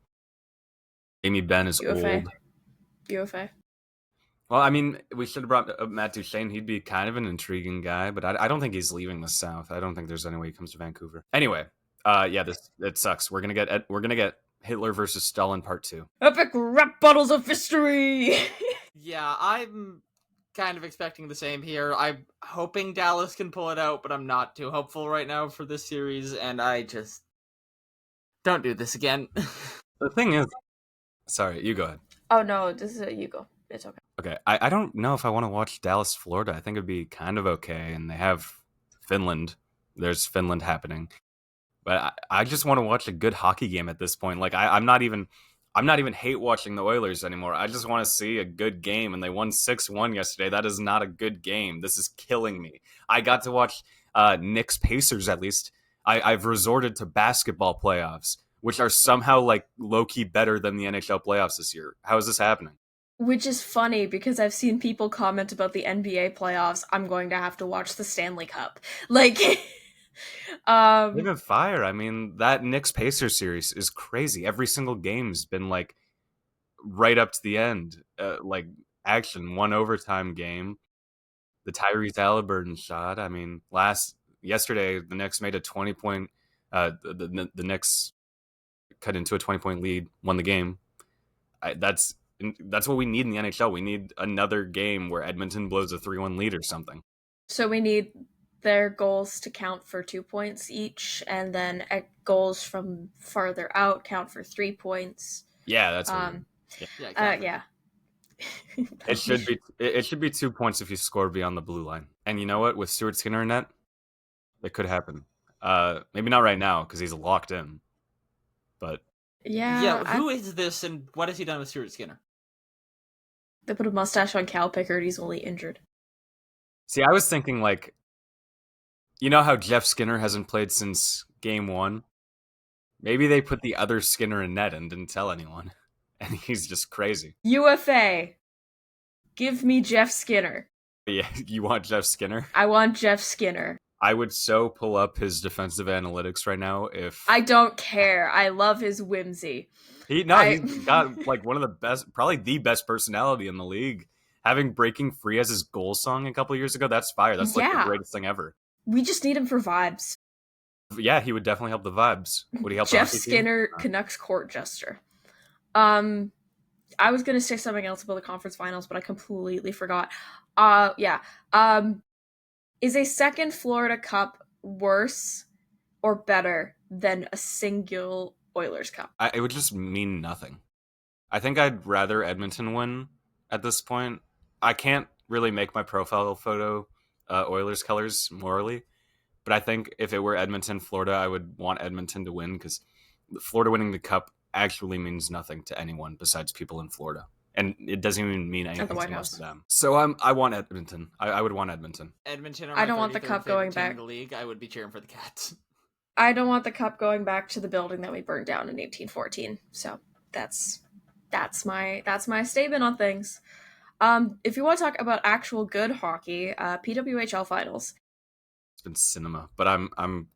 Amy Benn is old. UFA. Well, I mean, we should have brought up Matt Duchene. He'd be kind of an intriguing guy, but I don't think he's leaving the South. I don't think there's any way he comes to Vancouver. Anyway, it sucks. We're gonna get Hitler versus Stalin Part 2. Epic rap battles of history. Yeah, I'm kind of expecting the same here. I'm hoping Dallas can pull it out, but I'm not too hopeful right now for this series, and I just don't do this again. The thing is, sorry, you go ahead. Oh no, you go. It's okay. Okay, I don't know if I want to watch Dallas, Florida. I think it'd be kind of okay, and they have Finland. There's Finland happening, but I just want to watch a good hockey game at this point. Like, I'm not even hate watching the Oilers anymore. I just want to see a good game, and they won 6-1 yesterday. That is not a good game. This is killing me. I got to watch Knicks Pacers at least. I've resorted to basketball playoffs, which are somehow like low-key better than the NHL playoffs this year. How is this happening? Which is funny because I've seen people comment about the NBA playoffs. I'm going to have to watch the Stanley Cup. Like, Even fire. I mean, that Knicks Pacers series is crazy. Every single game's been like right up to the end, like action, one overtime game. The Tyrese Halliburton shot. I mean, yesterday the Knicks made a 20-point. The Knicks cut into a 20-point lead, won the game. That's what we need in the NHL. We need another game where Edmonton blows a 3-1 lead or something. So we need their goals to count for 2 points each, and then goals from farther out count for 3 points. Yeah, that's yeah. It should be 2 points if you score beyond the blue line. And you know what? With Stuart Skinner in net, it could happen. Maybe not right now because he's locked in. But yeah. Who is this, and what has he done with Stuart Skinner? They put a mustache on Cal Pickard. He's only injured. See, I was thinking, like, you know how Jeff Skinner hasn't played since game 1? Maybe they put the other Skinner in net and didn't tell anyone. And he's just crazy. UFA. Give me Jeff Skinner. Yeah, you want Jeff Skinner? I want Jeff Skinner. I would so pull up his defensive analytics right now if... I don't care. I love his whimsy. He's got like one of the best, probably the best personality in the league. Having Breaking Free as his goal song a couple years ago, that's fire. That's like the greatest thing ever. We just need him for vibes. Yeah, he would definitely help the vibes. Would he help Jeff Skinner, Canucks court jester. I was gonna say something else about the conference finals, but I completely forgot. Is a second Florida Cup worse or better than a single Oilers Cup? It would just mean nothing. I think I'd rather Edmonton win at this point. I can't really make my profile photo Oilers colors morally, but I think if it were Edmonton, Florida, I would want Edmonton to win because Florida winning the Cup actually means nothing to anyone besides people in Florida. And it doesn't even mean anything to most of them. So I want Edmonton. I would want Edmonton. Edmonton. I don't want the Cup going back in the league. I would be cheering for the Cats. I don't want the Cup going back to the building that we burned down in 1814. So that's my statement on things. If you want to talk about actual good hockey, PWHL finals. It's been cinema, but I'm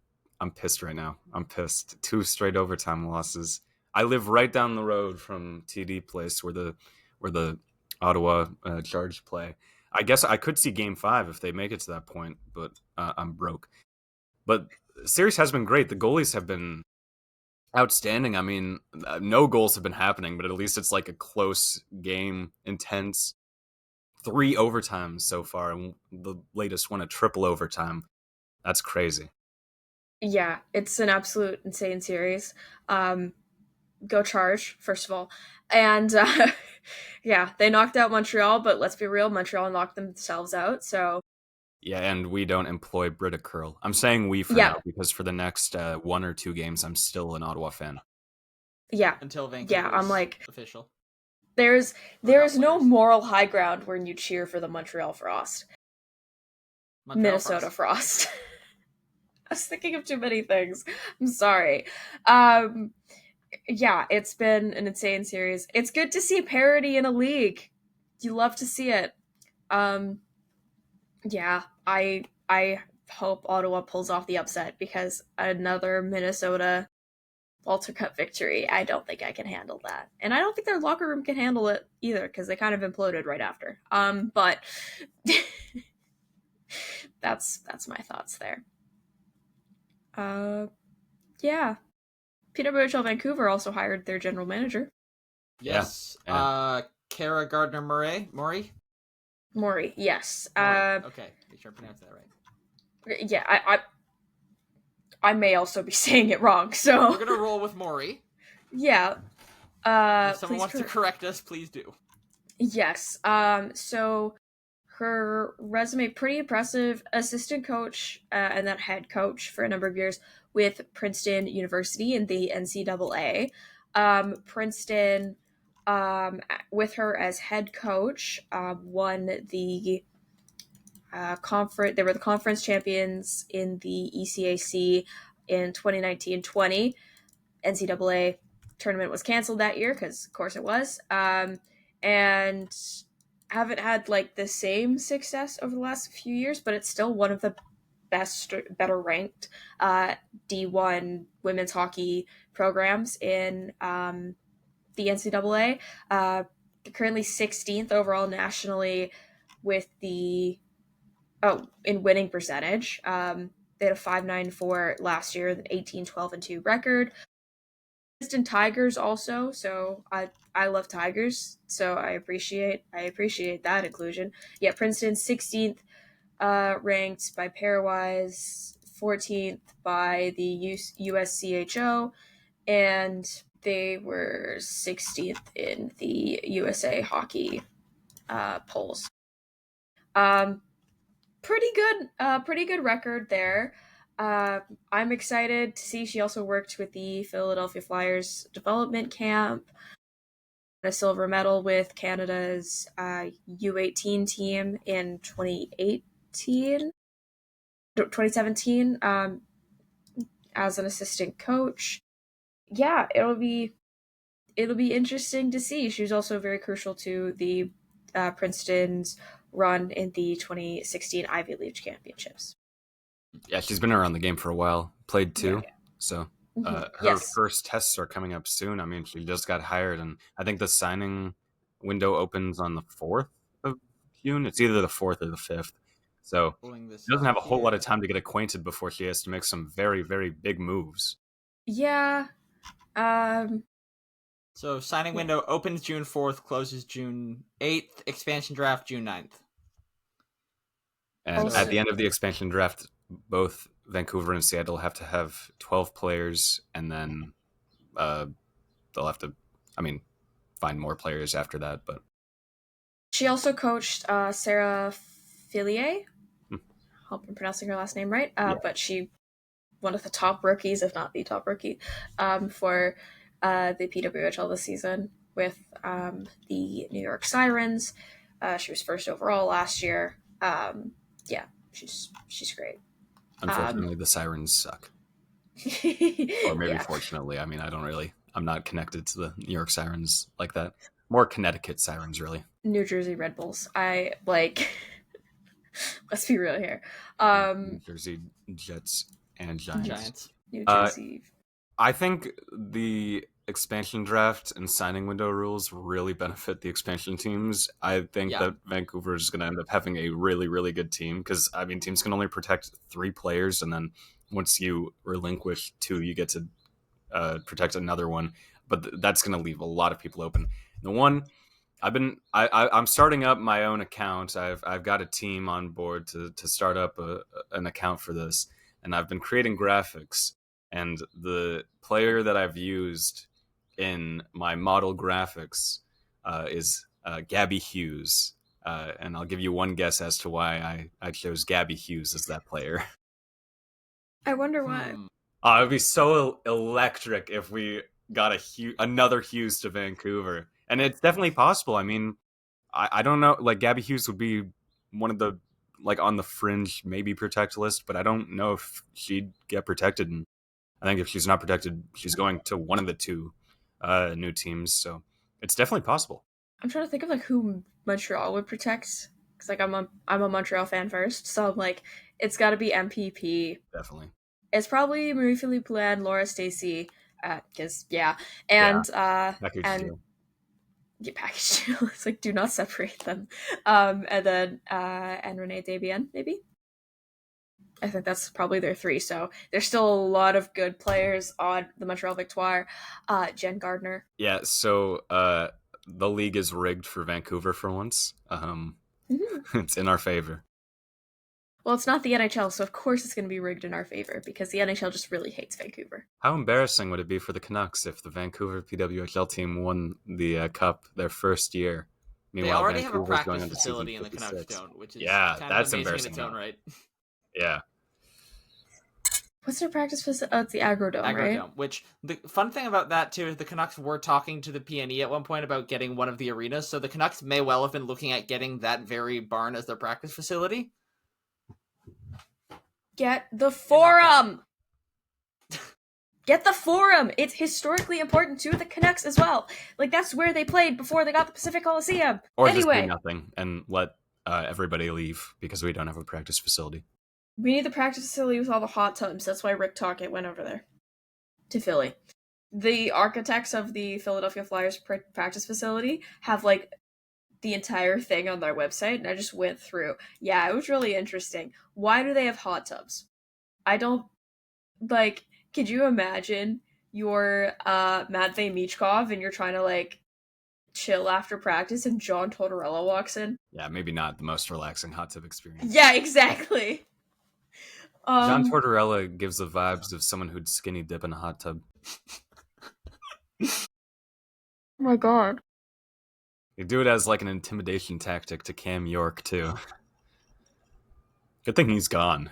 pissed right now. I'm pissed. 2 straight overtime losses. I live right down the road from TD Place where the Ottawa Charge play. I guess I could see Game 5 if they make it to that point, but I'm broke. But the series has been great. The goalies have been outstanding. I mean, no goals have been happening, but at least it's like a close game, intense. 3 overtimes so far, and the latest one a triple overtime. That's crazy. Yeah, it's an absolute insane series. Go Charge, first of all. And yeah, they knocked out Montreal, but let's be real, Montreal knocked themselves out, so... Yeah, and we don't employ Britta Curl. I'm saying we for now, because for the next 1 or 2 games, I'm still an Ottawa fan. Yeah. Until Vancouver. Yeah, I'm like... official. There is no moral high ground when you cheer for the Montreal Frost. Minnesota Frost. I was thinking of too many things. I'm sorry. Yeah, it's been an insane series. It's good to see parity in a league. You love to see it. Yeah, I hope Ottawa pulls off the upset because another Minnesota Walter Cup victory, I don't think I can handle that. And I don't think their locker room can handle it either because they kind of imploded right after. But that's my thoughts there. Yeah. PWHL Vancouver also hired their general manager. Yes. Yeah. Cara Gardner-Morey? Morey, yes. Okay, make sure I pronounce that right. Yeah, I may also be saying it wrong, so... We're gonna roll with Morey. Yeah. If someone wants to correct us, please do. Yes. So her resume, pretty impressive. Assistant coach and then head coach for a number of years with Princeton University in the NCAA. Princeton, with her as head coach, won the conference. They were the conference champions in the ECAC in 2019-20. NCAA tournament was canceled that year because, of course, it was. And haven't had like the same success over the last few years, but it's still one of the better ranked D1 women's hockey programs in the NCAA. Currently 16th overall nationally with in winning percentage. They had a 5.94 last year, an 18-12-2 record. Princeton Tigers also, so I love Tigers, so I appreciate that inclusion. Yeah, Princeton 16th ranked by Pairwise, 14th by the USCHO, and they were 16th in the USA Hockey polls. Pretty good record there. I'm excited to see she also worked with the Philadelphia Flyers development camp. a silver medal with Canada's U18 team in 2017 as an assistant coach. Yeah, it'll be interesting to see. She was also very crucial to the Princeton's run in the 2016 Ivy League championships. Yeah, she's been around the game for a while. Played too. Yeah. So her first tests are coming up soon. I mean, she just got hired, and I think the signing window opens on the 4th of June. It's either the 4th or the 5th. So she doesn't have a whole lot of time to get acquainted before she has to make some very, very big moves. Yeah. So signing window opens June 4th, closes June 8th, expansion draft June 9th. And at the end of the expansion draft, both Vancouver and Seattle have to have 12 players, and then they'll have to, find more players after that. But she also coached Sarah Fillier. Hope I'm pronouncing her last name right. But she, one of the top rookies, if not the top rookie, for the PWHL this season with the New York Sirens. She was first overall last year. Yeah, she's great. Unfortunately, the Sirens suck. Or maybe fortunately. I mean, I'm not connected to the New York Sirens like that. More Connecticut Sirens, really. New Jersey Red Bulls. I like... Let's be real here. New Jersey Jets and Giants. New Jersey. I think the expansion draft and signing window rules really benefit the expansion teams. I think that Vancouver is going to end up having a really, really good team because, teams can only protect 3 players, and then once you relinquish 2, you get to protect another one. But that's going to leave a lot of people open. The one I'm starting up my own account. I've got a team on board to start up an account for this, and I've been creating graphics. And the player that I've used in my model graphics is Gabby Hughes. And I'll give you one guess as to why I chose Gabby Hughes as that player. I wonder why. It would be so electric if we got another Hughes to Vancouver. And it's definitely possible. I mean, I don't know. Like, Gabby Hughes would be one of the, on the fringe, maybe protect list, but I don't know if she'd get protected. And I think if she's not protected, she's going to one of the 2 new teams. So it's definitely possible. I'm trying to think of who Montreal would protect, because I'm a Montreal fan first, so I'm like, it's got to be MPP. Definitely. It's probably Marie-Philippe Poulin, Laura Stacey, because and package deal. It's like, do not separate them. And then and Renee Desbiens, maybe. I think that's probably their 3. So there's still a lot of good players on the Montreal Victoire. Jen Gardner. Yeah, so the league is rigged for Vancouver for once. It's in our favor. Well, it's not the NHL, so of course it's going to be rigged in our favor, because the NHL just really hates Vancouver. How embarrassing would it be for the Canucks if the Vancouver PWHL team won the Cup their first year? Meanwhile, they already have a practice facility in the Canucks don't, which is kind that's of embarrassing in its own right. Yeah. What's their practice facility? Oh, it's the Agrodome, right? Which, the fun thing about that, too, is the Canucks were talking to the PNE at one point about getting one of the arenas, so the Canucks may well have been looking at getting that very barn as their practice facility. Get the Forum! Get the Forum! It's historically important to the Canucks as well. That's where they played before they got the Pacific Coliseum. Or anyway. Just do nothing and let everybody leave because we don't have a practice facility. We need the practice facility with all the hot tubs. That's why Rick Tocchet went over there. To Philly. The architects of the Philadelphia Flyers practice facility have, the entire thing on their website, and I just went through. Yeah, it was really interesting. Why do they have hot tubs? I don't... could you imagine you're Matvei Michkov and you're trying to, chill after practice and John Tortorella walks in? Yeah, maybe not the most relaxing hot tub experience. Yeah, exactly. John Tortorella gives the vibes of someone who'd skinny dip in a hot tub. Oh my god. You do it as an intimidation tactic to Cam York too. Good thing he's gone.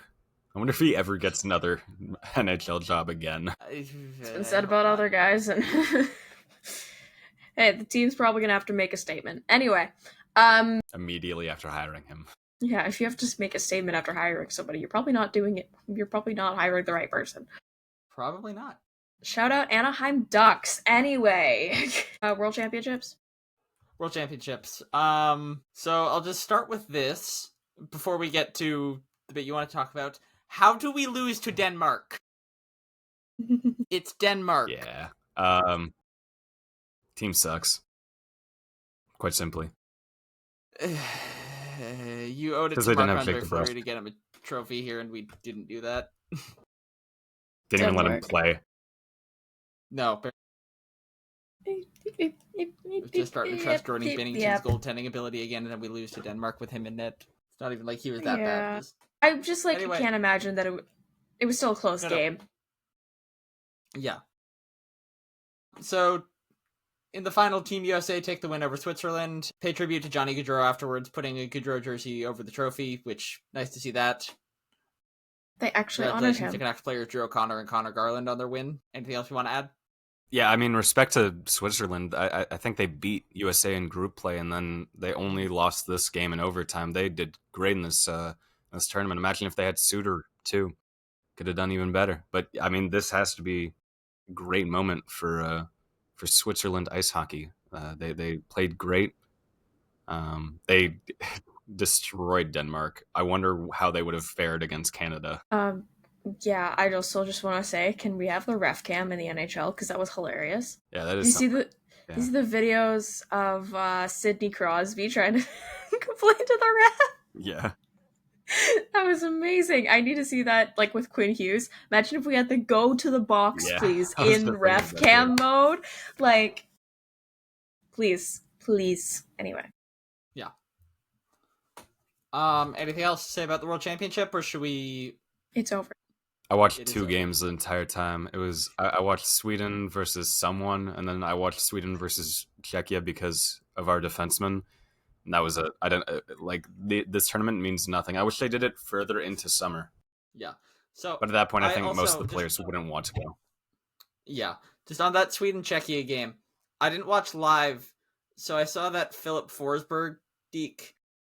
I wonder if he ever gets another NHL job again. It's been said about other guys, and Hey, the team's probably gonna have to make a statement. Anyway, Immediately after hiring him. yeah, if you have to make a statement after hiring somebody, you're probably not doing it. You're probably not hiring the right person. Probably not. Shout out Anaheim Ducks. Anyway, World Championships. World Championships. So I'll just start with this before we get to the bit you want to talk about. How do we lose to Denmark? It's Denmark. Yeah. Team sucks. Quite simply. You owed it Because to they didn't have Marc-Andre Jacob Fleury Rush. to get him a trophy here, and we didn't do that. Didn't even let him Denmark. play. No. Just starting to trust Jordan Bennington's goaltending ability again, and then we lose to Denmark with him in net. It's not even like he was that bad. I just Anyway. can't imagine that it was still a close game. Yeah. So, in the final, Team USA take the win over Switzerland. Pay tribute to Johnny Gaudreau afterwards, putting a Gaudreau jersey over the trophy, which, nice to see that. They actually honored Congratulations him. to Canucks players Drew O'Connor and Connor Garland on their win. Anything else you want to add? Yeah, I mean, respect to Switzerland. I think they beat USA in group play, and then they only lost this game in overtime. They did great in this tournament. Imagine if they had Suter, too. Could have done even better. But, I mean, this has to be a great moment for Switzerland ice hockey. They played great. They destroyed Denmark. I wonder how they would have fared against Canada. Yeah, I also just want to say, can we have the ref cam in the NHL? Because that was hilarious. Yeah, that is. You see the videos of Sidney Crosby trying to complain to the ref? Yeah. That was amazing. I need to see that, like, with Quinn Hughes. Imagine if we had to go to the box, please, in ref cam mode. Like, please. Anyway. Yeah. Anything else to say about the World Championship, or should we... It's over. I watched two games the entire time. It was I watched Sweden versus someone, and then I watched Sweden versus Czechia because of our defenseman. And that was this tournament means nothing. I wish they did it further into summer. Yeah. So, but at that point, I think most of the players wouldn't want to go. Yeah. Just on that Sweden-Czechia game, I didn't watch live, so I saw that Philip Forsberg deke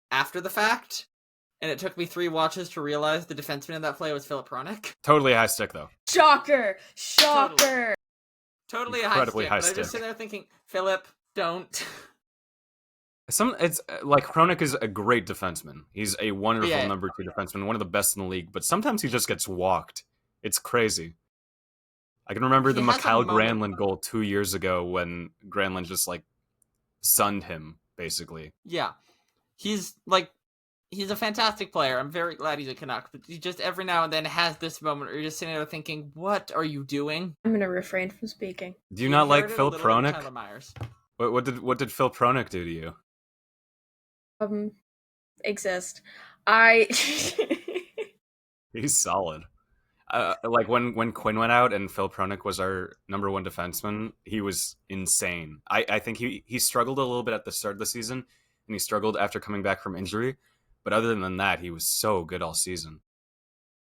after the fact. And it took me 3 watches to realize the defenseman in that play was Filip Hronek. Totally high stick, though. Shocker! Totally a incredibly high high stick. stick. I just sit there thinking, Philip, don't. It's like Hronek is a great defenseman. He's a wonderful number 2 defenseman, one of the best in the league. But sometimes he just gets walked. It's crazy. I can remember the Mikhail Granlund goal 2 years ago when Granlund just sunned him, basically. Yeah, he's a fantastic player. I'm very glad he's a Canuck, but he just every now and then has this moment where you're just sitting there thinking, what are you doing? I'm going to refrain from speaking. Do you not like Phil Hronek? What did Phil Hronek do to you? Exist. He's solid. When Quinn went out and Phil Hronek was our number 1 defenseman, he was insane. I think he struggled a little bit at the start of the season, and he struggled after coming back from injury. But other than that, he was so good all season.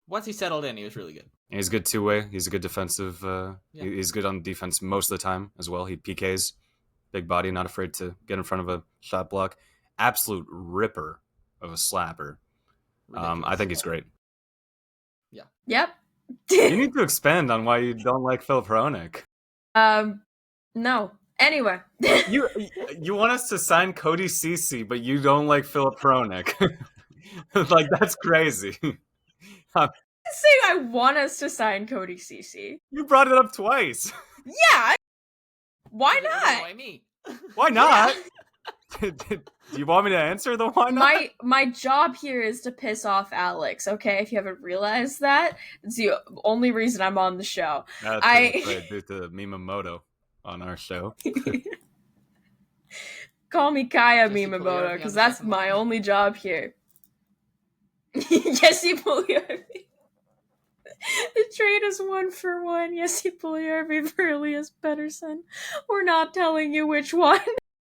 Once he settled in, he was really good. And he's good two-way. He's a good defensive. He's good on defense most of the time as well. He PKs, big body, not afraid to get in front of a shot block. Absolute ripper of a slapper. I think he's great. Yeah. Yep. You need to expand on why you don't like Phil Hronek. No. Anyway. You want us to sign Cody Ceci, but you don't like Philip Hronek. That's crazy. I'm saying I want us to sign Cody Ceci. You brought it up twice. Yeah. Why not? Why me? Why not? Do you want me to answer the why not? My job here is to piss off Alex, okay? If you haven't realized that, it's the only reason I'm on the show. That's right, due to Mimamoto on our show. Call me Kaja Mimamoto, because that's my only job here. Jesse Puljujarvi. The trade is 1-for-1. Jesse Puljujarvi for Elias Pettersson. We're not telling you which one.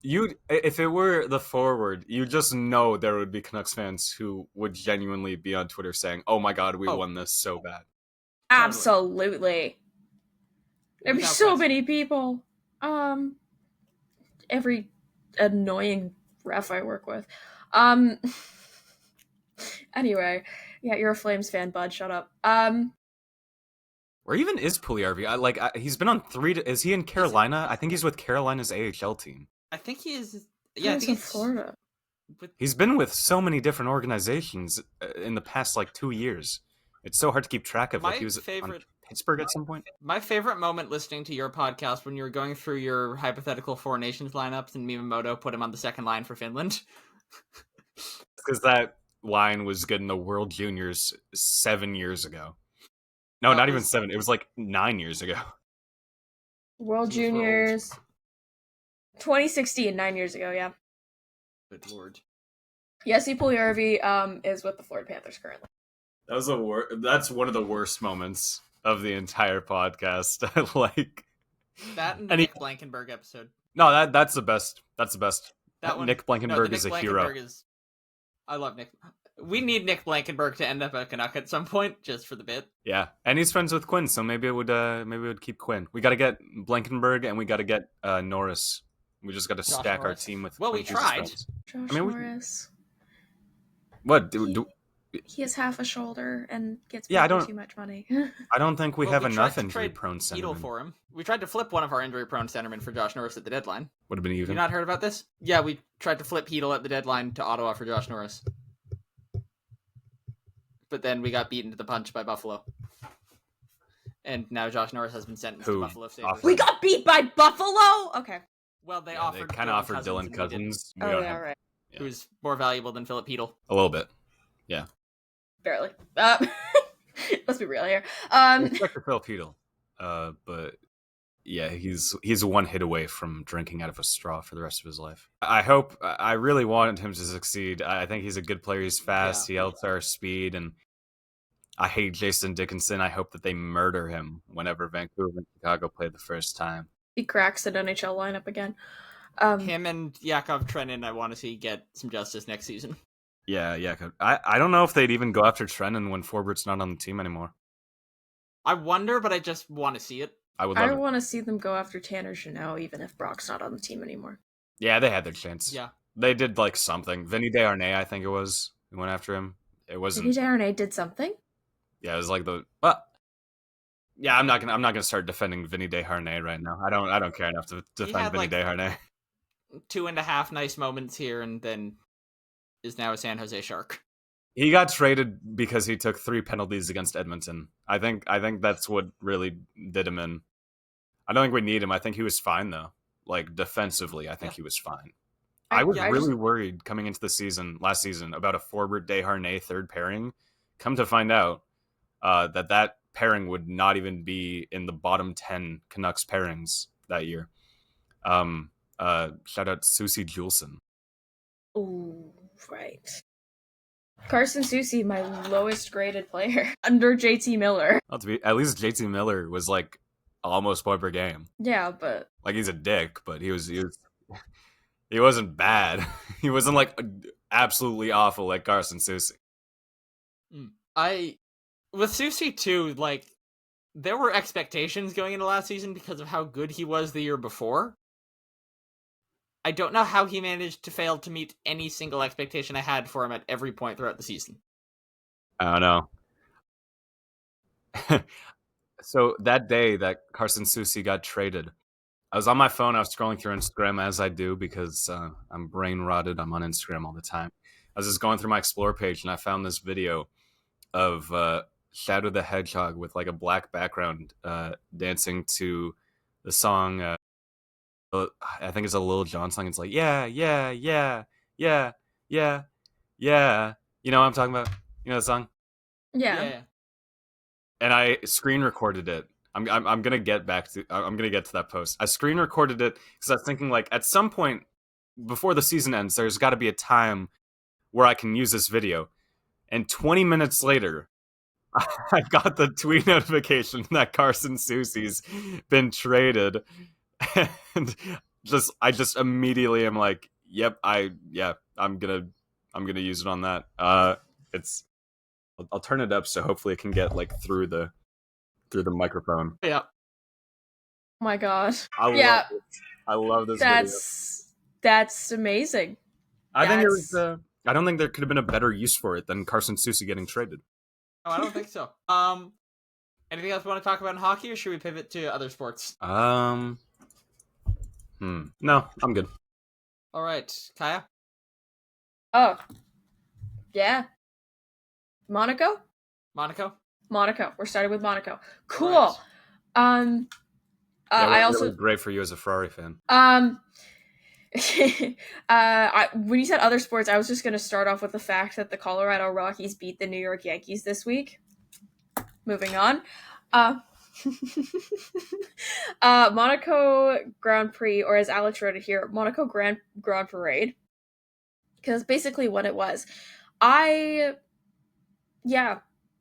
If it were the forward, you just know there would be Canucks fans who would genuinely be on Twitter saying, "Oh my God, we won this so bad." Absolutely. There'd be so many people. every annoying ref I work with. Anyway, yeah, you're a Flames fan, bud. Shut up. Where even is Puljujarvi? He's been on is he in Carolina? I think he's with Carolina's AHL team. I think he is. Yeah, I think in he's Florida. He's been with so many different organizations in the past 2 years. It's so hard to keep track of. He was on Pittsburgh at some point. My favorite moment listening to your podcast when you were going through your hypothetical Four Nations lineups and Miyamoto put him on the second line for Finland. Because that line was good in the World Juniors 7 years ago. No, not even 7. It was 9 years ago. World Juniors 2016, 9 years ago, yeah. Good lord. Jesse Puljujarvi is with the Florida Panthers currently. That was that's one of the worst moments of the entire podcast. That and the Nick Blankenburg episode. No, that's the best. That's the best. That one, Nick Blankenburg is a hero. I love Nick. We need Nick Blankenburg to end up a Canuck at some point, just for the bit. Yeah, and he's friends with Quinn, so maybe it would keep Quinn. We got to get Blankenburg and we got to get Norris. We just got to stack Norris. Our team with. Well, we tried. Norris. What he has half a shoulder and gets too much money. I don't think we have enough injury-prone centermen. For him. We tried to flip one of our injury-prone centermen for Josh Norris at the deadline. Would have been even. You not heard about this? Yeah, we tried to flip Hedl at the deadline to Ottawa for Josh Norris. But then we got beaten to the punch by Buffalo. And now Josh Norris has been sentenced to Buffalo State. We got beat by Buffalo? Okay. Well, they offered Dylan Cousins. Right. Who's more valuable than Philip Hedl. A little bit. Yeah. Barely. Let's be real here. Respect to Philip Hedl. But yeah, he's one hit away from drinking out of a straw for the rest of his life. I really wanted him to succeed. I think he's a good player. He's fast. Yeah. He helps our speed. And I hate Jason Dickinson. I hope that they murder him whenever Vancouver and Chicago play the first time. He cracks an NHL lineup again. Him and Yakov Trenin, I want to see get some justice next season. Yeah. I don't know if they'd even go after Trenin when Forbert's not on the team anymore. I wonder, but I just want to see it. I want to see them go after Tanner Jeannot, even if Brock's not on the team anymore. Yeah, they had their chance. Yeah. They did something. Vinny Desharnais, I think it was, who went after him. It wasn't. Vinny Desharnais did something? Yeah, it was yeah, I'm not gonna start defending Vinny Desharnais right now. I don't care enough to defend Vinny Desharnais. 2.5 nice moments here, and then is now a San Jose Shark. He got traded because he took 3 penalties against Edmonton. I think that's what really did him in. I don't think we need him. I think he was fine though. Defensively, I think he was fine. I was really worried coming into the last season about a Forbort Desharnais third pairing. Come to find out that pairing would not even be in the bottom 10 Canucks pairings that year. Shout out Susie Juleson. Oh, right. Carson Soucy, my lowest graded player, under JT Miller. At least JT Miller was almost point per game. Yeah, but he's a dick, but he wasn't bad. He wasn't absolutely awful like Carson Soucy. With Soucy too, there were expectations going into last season because of how good he was the year before. I don't know how he managed to fail to meet any single expectation I had for him at every point throughout the season. I don't know. So that day that Carson Soucy got traded, I was on my phone. I was scrolling through Instagram as I do because I'm brain rotted. I'm on Instagram all the time. I was just going through my Explore page and I found this video of Shadow the Hedgehog with a black background dancing to the song. I think it's a Lil Jon song. It's yeah. You know what I'm talking about? You know the song? Yeah. And I screen recorded it. I'm gonna get to that post. I screen recorded it because I was thinking at some point before the season ends, there's got to be a time where I can use this video. And 20 minutes later, I got the tweet notification that Carson Soucy's been traded. And I just immediately am yep, I'm gonna use it on that. I'll turn it up so hopefully it can get through the microphone. Yeah. Oh my god. I love this video. That's amazing. I think it was. I don't think there could have been a better use for it than Carson Soucy getting traded. Oh, I don't think so. Anything else we want to talk about in hockey, or should we pivot to other sports? No, I'm good. All right, Kaja. Oh, yeah. Monaco. We're starting with Monaco. Cool. Right. I also really great for you as a Ferrari fan. When you said other sports, I was just going to start off with the fact that the Colorado Rockies beat the New York Yankees this week. Moving on. Monaco Grand Prix, or as Alex wrote it here, Monaco Grand Parade. Because basically what it was.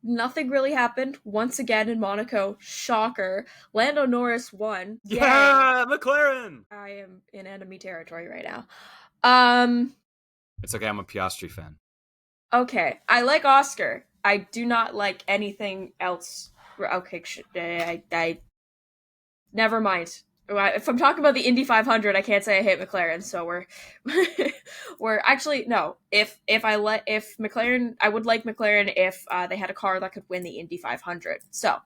Nothing really happened. Once again in Monaco, shocker. Lando Norris won. Yeah, Yay! McLaren! I am in enemy territory right now. It's okay, I'm a Piastri fan. Okay, I like Oscar. I do not like anything else. Okay, I never mind. If I'm talking about the Indy 500, I can't say I hate McLaren. So we're actually no. If McLaren, I would like McLaren if they had a car that could win the Indy 500. So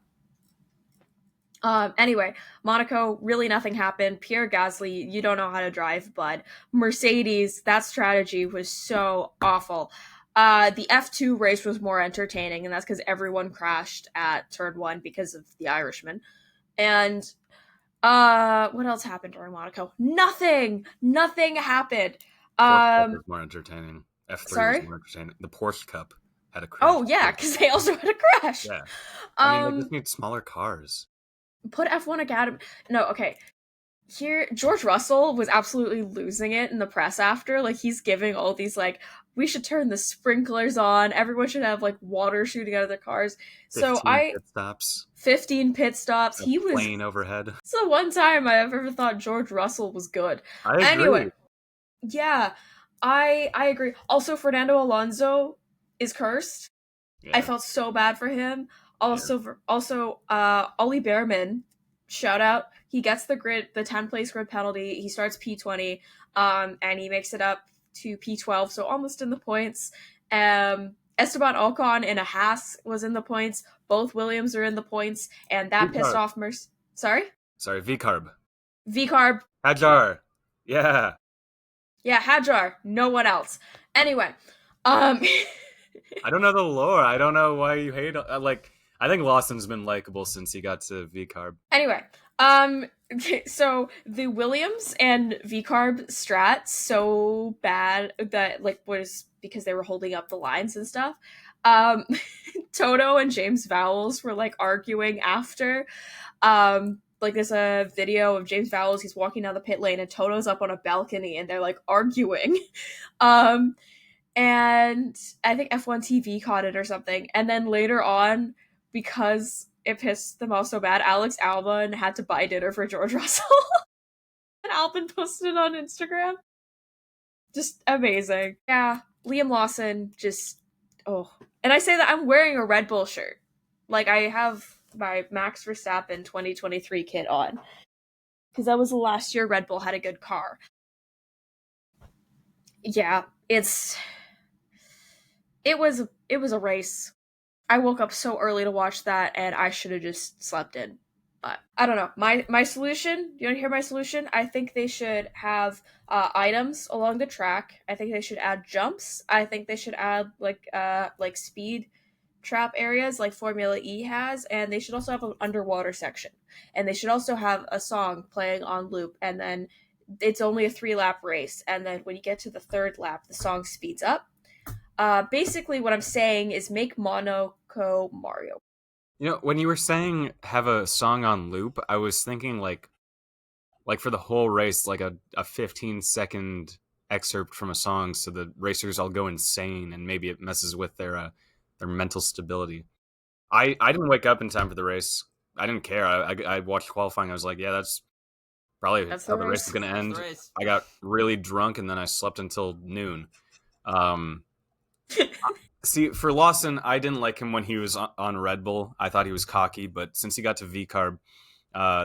anyway, Monaco, really nothing happened. Pierre Gasly, you don't know how to drive, bud. Mercedes, that strategy was so awful. The F2 race was more entertaining, and that's because everyone crashed at turn 1 because of the Irishman. And what else happened during Monaco? Nothing happened. Porsche Cup was more entertaining. F3 was more entertaining. The Porsche Cup had a crash. Oh yeah, because they also had a crash. Yeah. I mean, they just need smaller cars. Put F1 Academy. No, okay. Here, George Russell was absolutely losing it in the press after. Like, he's giving all these, like, we should turn the sprinklers on. Everyone should have, like, water shooting out of their cars. 15 pit stops. 15 pit stops. He was plane overhead. It's the one time I've ever thought George Russell was good. I agree. Anyway, yeah, I agree. Also, Fernando Alonso is cursed. Yeah. I felt so bad for him. Also, Ollie Behrman, shout out. He gets the 10th place grid penalty. He starts P20, and he makes it up to P12, so almost in the points. Esteban Ocon in a Haas was in the points. Both Williams are in the points, and that pissed off Sorry, VCARB. Hadjar. Yeah. Yeah, Hadjar. No one else. Anyway, I don't know the lore. I don't know why you hate. I think Lawson's been likable since he got to VCARB. Anyway, so the Williams and VCARB strat so bad that was because they were holding up the lines and stuff. Toto and James Vowles were arguing after. There's a video of James Vowles. He's walking down the pit lane and Toto's up on a balcony and they're arguing. And I think F1 TV caught it or something. And then later on, because it pissed them off so bad, Alex Albon had to buy dinner for George Russell. And Albon posted it on Instagram. Just amazing. Yeah, Liam Lawson and I say that I'm wearing a Red Bull shirt. I have my Max Verstappen 2023 kit on. Because that was the last year Red Bull had a good car. Yeah, it was a race. I woke up so early to watch that, and I should have just slept in. But I don't know. My solution, you want to hear my solution? I think they should have items along the track. I think they should add jumps. I think they should add speed trap areas like Formula E has, and they should also have an underwater section. And they should also have a song playing on loop, and then it's only a 3-lap race. And then when you get to the 3rd lap, the song speeds up. Basically what I'm saying is make Monaco Mario. When you were saying have a song on loop, I was thinking like for the whole race, like a 15-second excerpt from a song so the racers all go insane and maybe it messes with their mental stability. I didn't wake up in time for the race. I didn't care. I watched qualifying. I was like, yeah, that's probably how the race is going to end. I got really drunk and then I slept until noon. See, for Lawson, I didn't like him when he was on Red Bull. I thought he was cocky, but since he got to VCARB,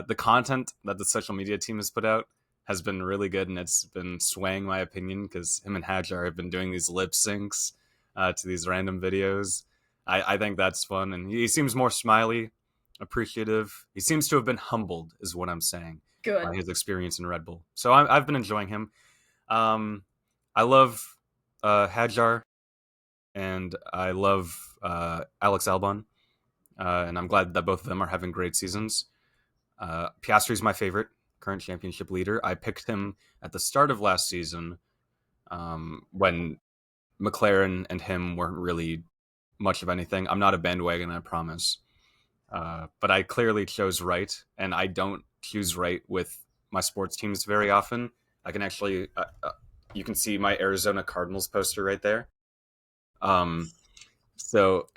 the content that the social media team has put out has been really good, and it's been swaying my opinion because him and Hajar have been doing these lip syncs to these random videos. I think that's fun, and he seems more smiley, appreciative. He seems to have been humbled, is what I'm saying, by Good. his experience in Red Bull. So I've been enjoying him. I love Hajar, and I love Alex Albon, and I'm glad that both of them are having great seasons. Piastri's my favorite current championship leader. I picked him at the start of last season when McLaren and him weren't really much of anything. I'm not a bandwagon, I promise. But I clearly chose right, and I don't choose right with my sports teams very often. I can actually, you can see my Arizona Cardinals poster right there. So,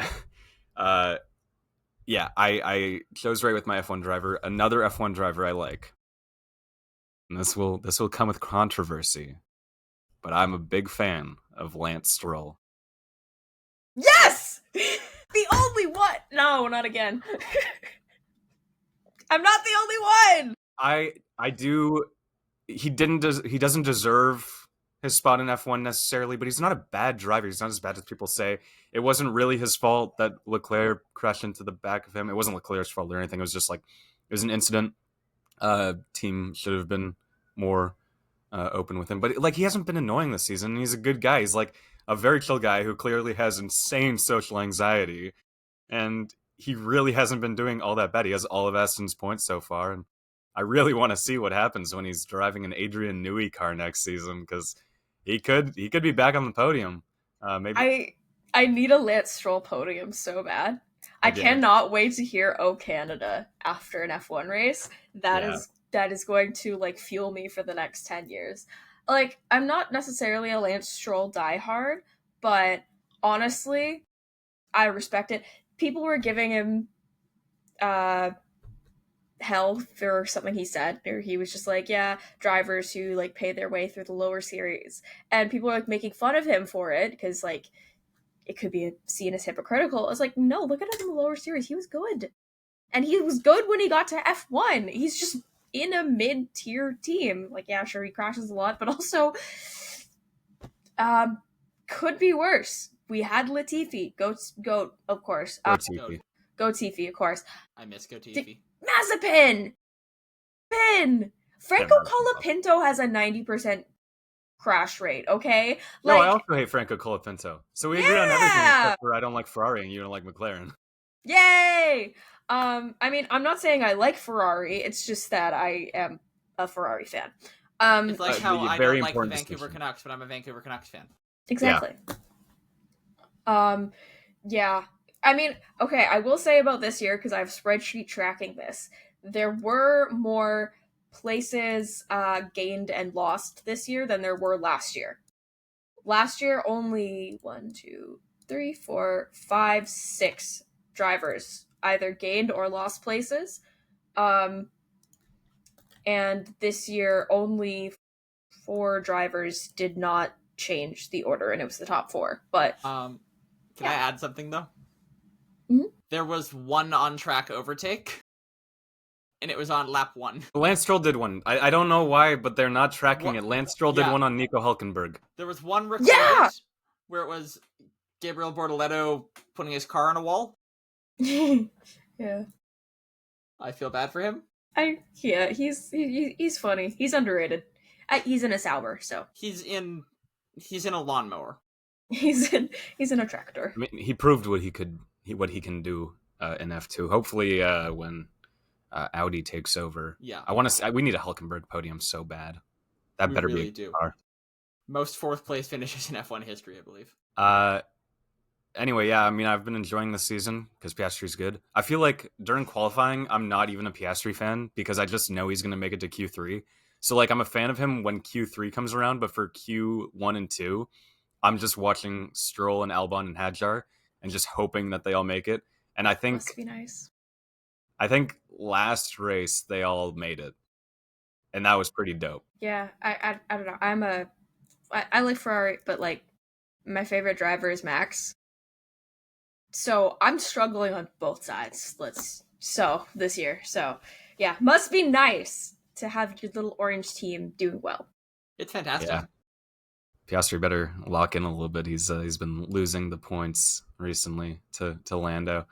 yeah, I chose right with my F1 driver. Another F1 driver I like, and this will come with controversy, but I'm a big fan of Lance Stroll. Yes! The only one! No, not again. I'm not the only one! I do. He doesn't deserve his spot in F1 necessarily, but he's not a bad driver. He's not as bad as people say. It wasn't really his fault that Leclerc crashed into the back of him. It wasn't Leclerc's fault or anything. It was just like, it was an incident. Team should have been more open with him. But like, he hasn't been annoying this season. He's a good guy. He's like a very chill guy who clearly has insane social anxiety. And he really hasn't been doing all that bad. He has all of Aston's points so far. And I really want to see what happens when he's driving an Adrian Newey car next season, because he could be back on the podium. Maybe I need a Lance Stroll podium so bad. I cannot wait to hear "Oh Canada" after an F1 race. That is going to like fuel me for the next 10 years. Like, I'm not necessarily a Lance Stroll diehard, but honestly, I respect it. People were giving him hell for something he said, or he was just like, yeah, drivers who like pay their way through the lower series, and people were like making fun of him for it because like it could be seen as hypocritical. I was like, no, look at him in the lower series. He was good. And he was good when he got to F1. He's just in a mid-tier team. Like, yeah, sure, he crashes a lot, but also could be worse. We had Latifi. Goat, of course. Tifi, of course. I miss Tifi. Mazepin! Franco Colapinto has a 90% crash rate, okay? No, I also hate Franco Colapinto. So we agree on everything except for I don't like Ferrari and you don't like McLaren. Yay! I mean, I'm not saying I like Ferrari, it's just that I am a Ferrari fan. It's like how I don't like the Vancouver Canucks, but I'm a Vancouver Canucks fan. Exactly. Yeah. I mean, okay, I will say about this year, because I have spreadsheet tracking this, there were more places gained and lost this year than there were last year. Last year, only 6 drivers either gained or lost places. And this year, only 4 drivers did not change the order, and it was the top 4. But can I add something though? Mm-hmm. There was one on-track overtake, and it was on lap 1. Lance Stroll did one. I don't know why, but they're not tracking it. Lance Stroll did one on Nico Hülkenberg. There was one recorded where it was Gabriel Bortoleto putting his car on a wall. Yeah. I feel bad for him. He's funny. He's underrated. He's in a Sauber, so he's in a lawnmower. He's in a tractor. I mean, he proved what he can do in F2. Hopefully, when Audi takes over, I want to. We need a Hülkenberg podium so bad. That we better really be a car. Most 4th place finishes in F1 history, I believe. Anyway, yeah, I mean, I've been enjoying this season because Piastri's good. I feel like during qualifying, I'm not even a Piastri fan because I just know he's going to make it to Q3. So, like, I'm a fan of him when Q3 comes around, but for Q1 and 2, I'm just watching Stroll and Albon and Hajar and just hoping that they all make it. And I think must be nice. I think last race they all made it, and that was pretty dope. Yeah, I don't know. I like Ferrari, but like my favorite driver is Max. So I'm struggling on both sides. This year. So yeah, must be nice to have your little orange team doing well. It's fantastic. Yeah. Piastri better lock in a little bit. He's been losing the points recently to Lando.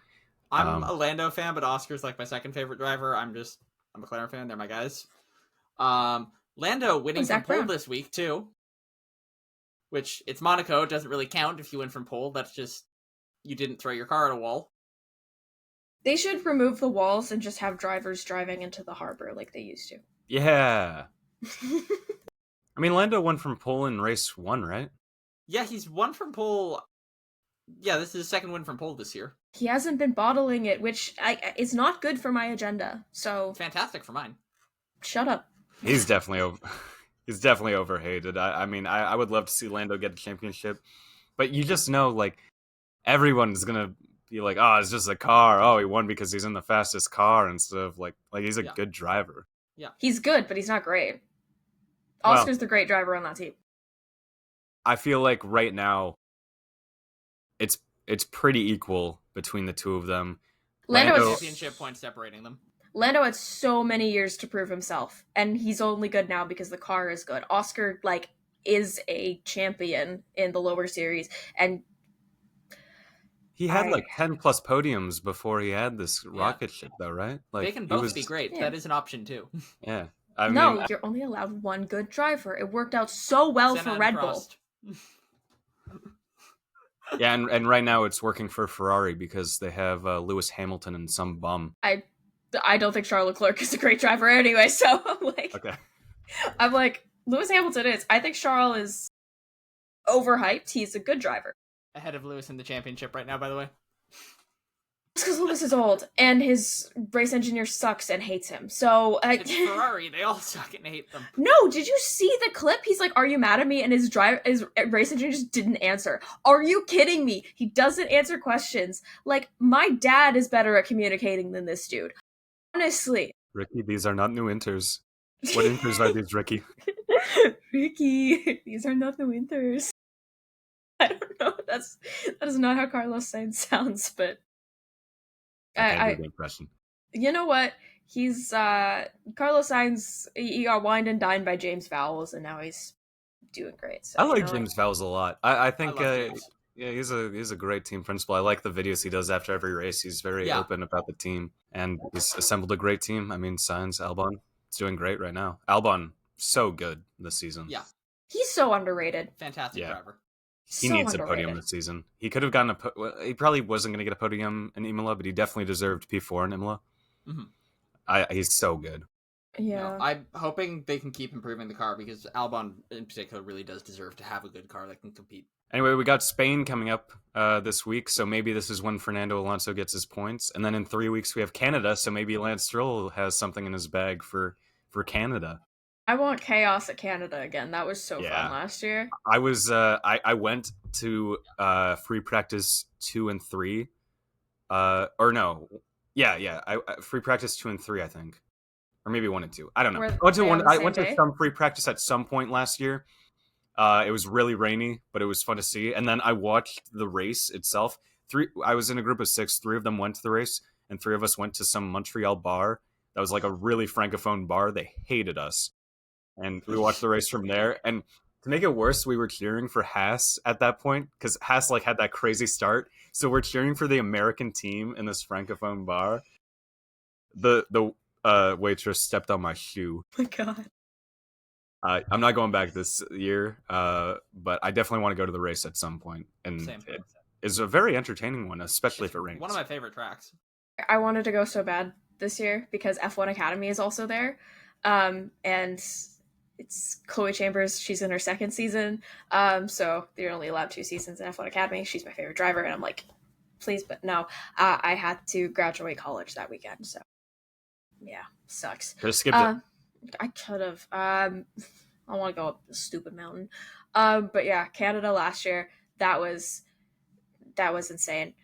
I'm a Lando fan, but Oscar's like my second favorite driver. I'm a McLaren fan. They're my guys. Lando winning from pole this week too, which it's Monaco. It doesn't really count if you win from pole. That's just you didn't throw your car at a wall. They should remove the walls and just have drivers driving into the harbor like they used to. Yeah. I mean, Lando won from pole in race 1, right? Yeah, he's won from pole. Yeah, this is his second win from pole this year. He hasn't been bottling it, which is not good for my agenda. So fantastic for mine. Shut up. He's definitely overhated. I mean, I would love to see Lando get a championship, but you just know, like, everyone's gonna be like, oh, it's just a car. Oh, he won because he's in the fastest car instead of like he's a good driver. Yeah, he's good, but he's not great. Oscar's the great driver on that team. I feel like right now, it's pretty equal between the two of them. Lando has championship points separating them. Lando had so many years to prove himself, and he's only good now because the car is good. Oscar, is a champion in the lower series, and he had 10 plus podiums before he had this rocket ship, though, right? Like, they can both be great. Yeah. That is an option too. Yeah. You're only allowed one good driver. It worked out so well for Red Bull. Yeah, and right now it's working for Ferrari because they have Lewis Hamilton and some bum. I don't think Charles Leclerc is a great driver anyway, so I'm like, Lewis Hamilton is. I think Charles is overhyped. He's a good driver. Ahead of Lewis in the championship right now, by the way. It's because Lewis is old, and his race engineer sucks and hates him. So it's Ferrari. They all suck and hate them. No, did you see the clip? He's like, "Are you mad at me?" And his race engineer just didn't answer. Are you kidding me? He doesn't answer questions. Like, my dad is better at communicating than this dude. Honestly. Ricky, these are not new inters. What inters are these, Ricky? Ricky, these are not the winters. I don't know. That is not how Carlos Sainz sounds, but I do the impression. You know what? He's Carlos Sainz. He got wined and dined by James Vowles, and now he's doing great. So, I like James Vowles a lot. I think he's a great team principal. I like the videos he does after every race. He's very open about the team, and he's assembled a great team. I mean, Sainz, Albon, it's doing great right now. Albon, so good this season. Yeah, he's so underrated. Fantastic driver. He needs a podium this season. He could have gotten he probably wasn't going to get a podium in Imola, but he definitely deserved P4 in Imola. Mm-hmm. He's so good. Yeah. I'm hoping they can keep improving the car because Albon in particular really does deserve to have a good car that can compete. Anyway, we got Spain coming up this week, so maybe this is when Fernando Alonso gets his points. And then in 3 weeks we have Canada, so maybe Lance Stroll has something in his bag for Canada. I want chaos at Canada again. That was so fun last year. I was I went to free practice 2 and 3. Free practice 2 and 3, I think. Or maybe 1 and 2. I don't know. I went to some free practice at some point last year. It was really rainy, but it was fun to see. And then I watched the race itself. I was in a group of 6. 3 of them went to the race, and 3 of us went to some Montreal bar that was like a really francophone bar. They hated us. And we watched the race from there. And to make it worse, we were cheering for Haas at that point because Haas had that crazy start. So we're cheering for the American team in this francophone bar. The waitress stepped on my shoe. Oh my God. I'm not going back this year, but I definitely want to go to the race at some point. And it is a very entertaining one, especially if it rains. One of my favorite tracks. I wanted to go so bad this year because F1 Academy is also there. And it's Chloe Chambers. She's in her 2nd season. So they're only allowed 2 seasons in F1 Academy. She's my favorite driver. And I'm like, please, but no. I had to graduate college that weekend. So yeah, sucks. Could have skipped it. I could have. I want to go up the stupid mountain. But yeah, Canada last year, that was insane.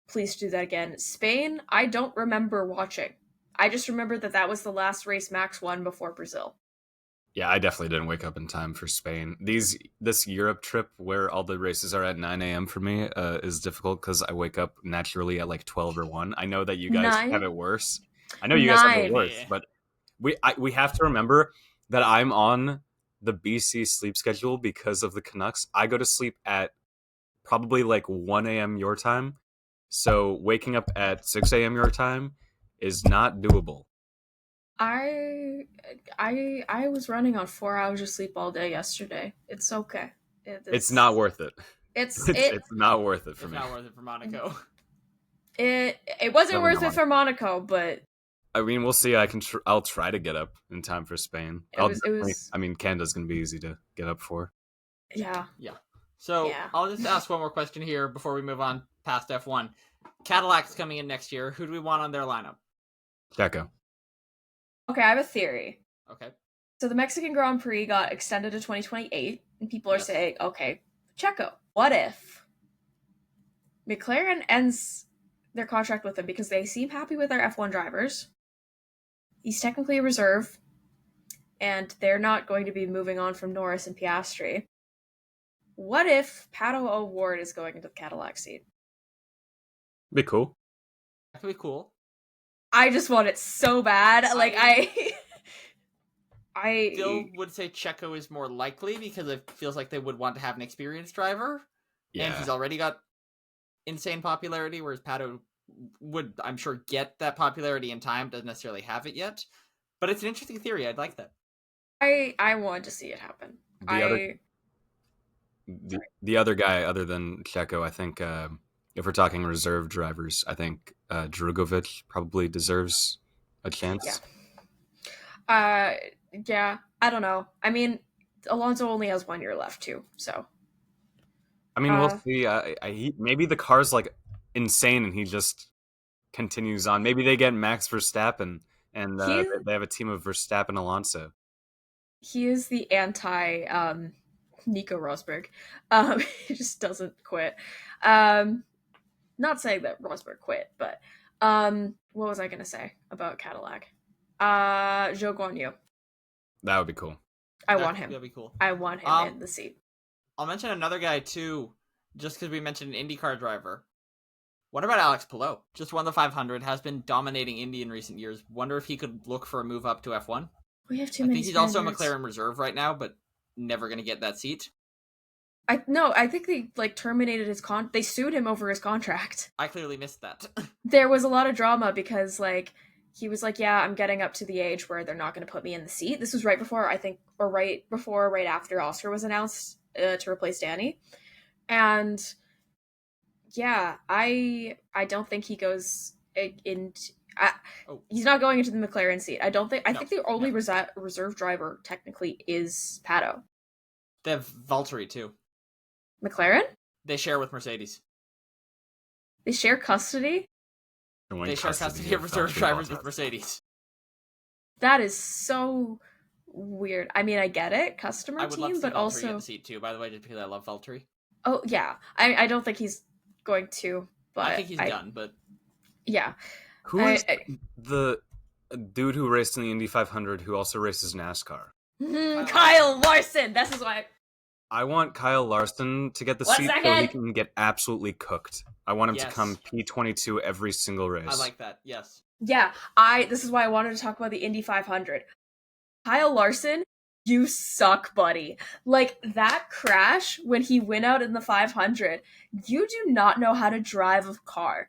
Please do that again. Spain, I don't remember watching. I just remember that was the last race Max won before Brazil. Yeah, I definitely didn't wake up in time for Spain. This Europe trip where all the races are at 9 a.m. for me is difficult because I wake up naturally at 12 or 1. I know that you guys have it worse. I know you guys have it worse, but we have to remember that I'm on the BC sleep schedule because of the Canucks. I go to sleep at probably like 1 a.m. your time. So waking up at 6 a.m. your time is not doable. I was running on 4 hours of sleep all day yesterday. It's okay. It's not worth it. It's not worth it for me. It's not worth it for Monaco. It wasn't worth it for Monaco, but I mean, we'll see. I'll try to get up in time for Spain. I mean, Canada's gonna be easy to get up for. Yeah. So I'll just ask one more question here before we move on past F1. Cadillac's coming in next year. Who do we want on their lineup? Checo. Okay, I have a theory. Okay. So the Mexican Grand Prix got extended to 2028, and people are saying, okay, Checo. What if McLaren ends their contract with him because they seem happy with their F1 drivers? He's technically a reserve, and they're not going to be moving on from Norris and Piastri. What if Pato O'Ward is going into the Cadillac seat? Be cool. That could be cool. I just want it so bad. I still would say Checo is more likely because it feels like they would want to have an experienced driver. Yeah. And he's already got insane popularity, whereas Pato would, I'm sure, get that popularity in time, doesn't necessarily have it yet. But it's an interesting theory. I'd like that. I want to see it happen. The other guy, other than Checo, I think, if we're talking reserve drivers, I think Drugovich probably deserves a chance. Yeah, I don't know. I mean, Alonso only has 1 year left too, so. I mean, we'll see. Maybe the car's like insane, and he just continues on. Maybe they get Max Verstappen, and they have a team of Verstappen Alonso. He is the anti Nico Rosberg. He just doesn't quit. Not saying that Rosberg quit, but what was I gonna say about Cadillac? Zhou Guanyu. That would be cool. I want him. That'd be cool. I want him in the seat. I'll mention another guy too, just because we mentioned an IndyCar driver. What about Alex Palou? Just won the 500, has been dominating Indy in recent years. Wonder if he could look for a move up to F1. We have too many. I think he's also a McLaren reserve right now, but never going to get that seat. I think they terminated his they sued him over his contract. I clearly missed that. There was a lot of drama because he was like, yeah, I'm getting up to the age where they're not going to put me in the seat. This was right after Oscar was announced to replace Danny. And yeah, I don't think he goes in. He's not going into the McLaren seat. I think the only reserve driver technically is Pato. They have Valtteri too. McLaren? They share with Mercedes. They share custody? They share custody of reserve drivers with Mercedes. That is so weird. I mean, I get it, customer I would team, love to see but Valtteri also in the seat too. By the way, just because I love Valtteri. Oh yeah, I don't think he's going to. But I think he's done. But yeah, who is the dude who raced in the Indy 500 who also races NASCAR? Kyle Larson. This is why I want Kyle Larson to get the seat so he can get absolutely cooked. I want him to come P22 every single race. I like that. Yes. Yeah, this is why I wanted to talk about the Indy 500. Kyle Larson, you suck, buddy. That crash when he went out in the 500, you do not know how to drive a car.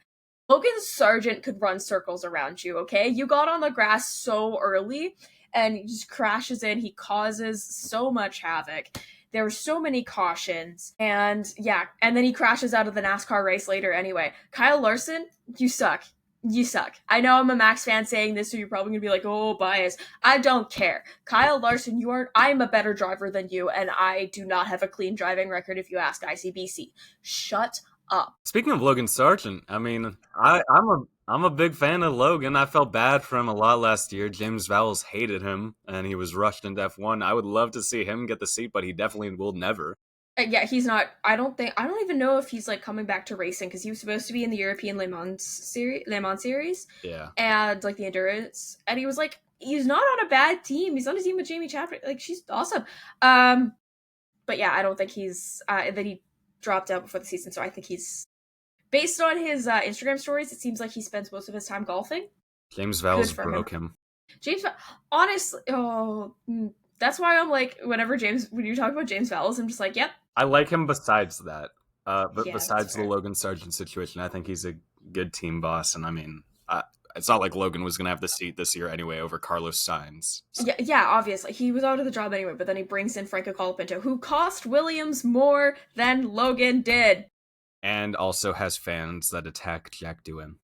Logan Sargent could run circles around you, okay? You got on the grass so early, and he just crashes in. He causes so much havoc. There were so many cautions, and then he crashes out of the NASCAR race later anyway. Kyle Larson, you suck. You suck. I know I'm a Max fan saying this, so you're probably going to be like, oh, bias. I don't care. Kyle Larson, I'm a better driver than you, and I do not have a clean driving record if you ask ICBC. Shut up. Speaking of Logan Sargent, I mean, I'm a big fan of Logan. I felt bad for him a lot last year. James Vowles hated him, and he was rushed into F1. I would love to see him get the seat, but he definitely will never. Yeah, he's not. I don't even know if he's coming back to racing because he was supposed to be in the European Le Mans series. Yeah. And the endurance, and he was he's not on a bad team. He's on a team with Jamie Chadwick. She's awesome. But yeah, I don't think he's. Then he dropped out before the season, so I think he's. Based on his Instagram stories, it seems like he spends most of his time golfing. James Vowles broke him. James, honestly, that's why I'm like, when you talk about James Vallis, I'm just like, yep. I like him besides that. But Yeah, besides the Logan Sargent situation, I think he's a good team boss. And I mean, it's not like Logan was going to have the seat this year anyway over Carlos Sainz. So. Yeah, obviously. He was out of the job anyway, but then he brings in Franco Colapinto, who cost Williams more than Logan did. And also has fans that attack Jack Doohan.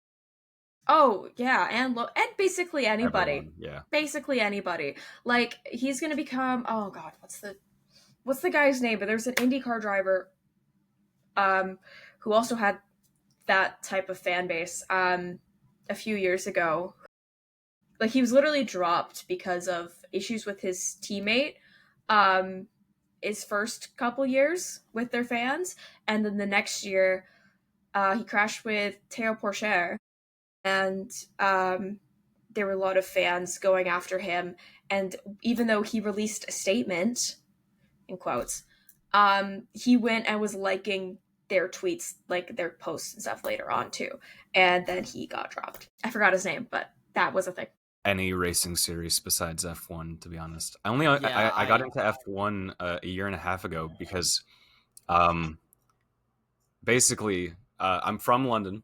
Oh, yeah, and basically anybody. Everyone, yeah. Basically anybody. Like, he's gonna become, oh god, what's the guy's name? But there's an IndyCar driver who also had that type of fan base a few years ago. Like, he was literally dropped because of issues with his teammate his first couple years with their fans, and then the next year he crashed with Theo Porcher, and there were a lot of fans going after him, and even though he released a statement in quotes, he went and was liking their tweets, like their posts and stuff later on too, and then he got dropped. I forgot his name, but that was a thing. Any racing series besides F1, to be honest. I got into F1 a year and a half ago because basically I'm from London,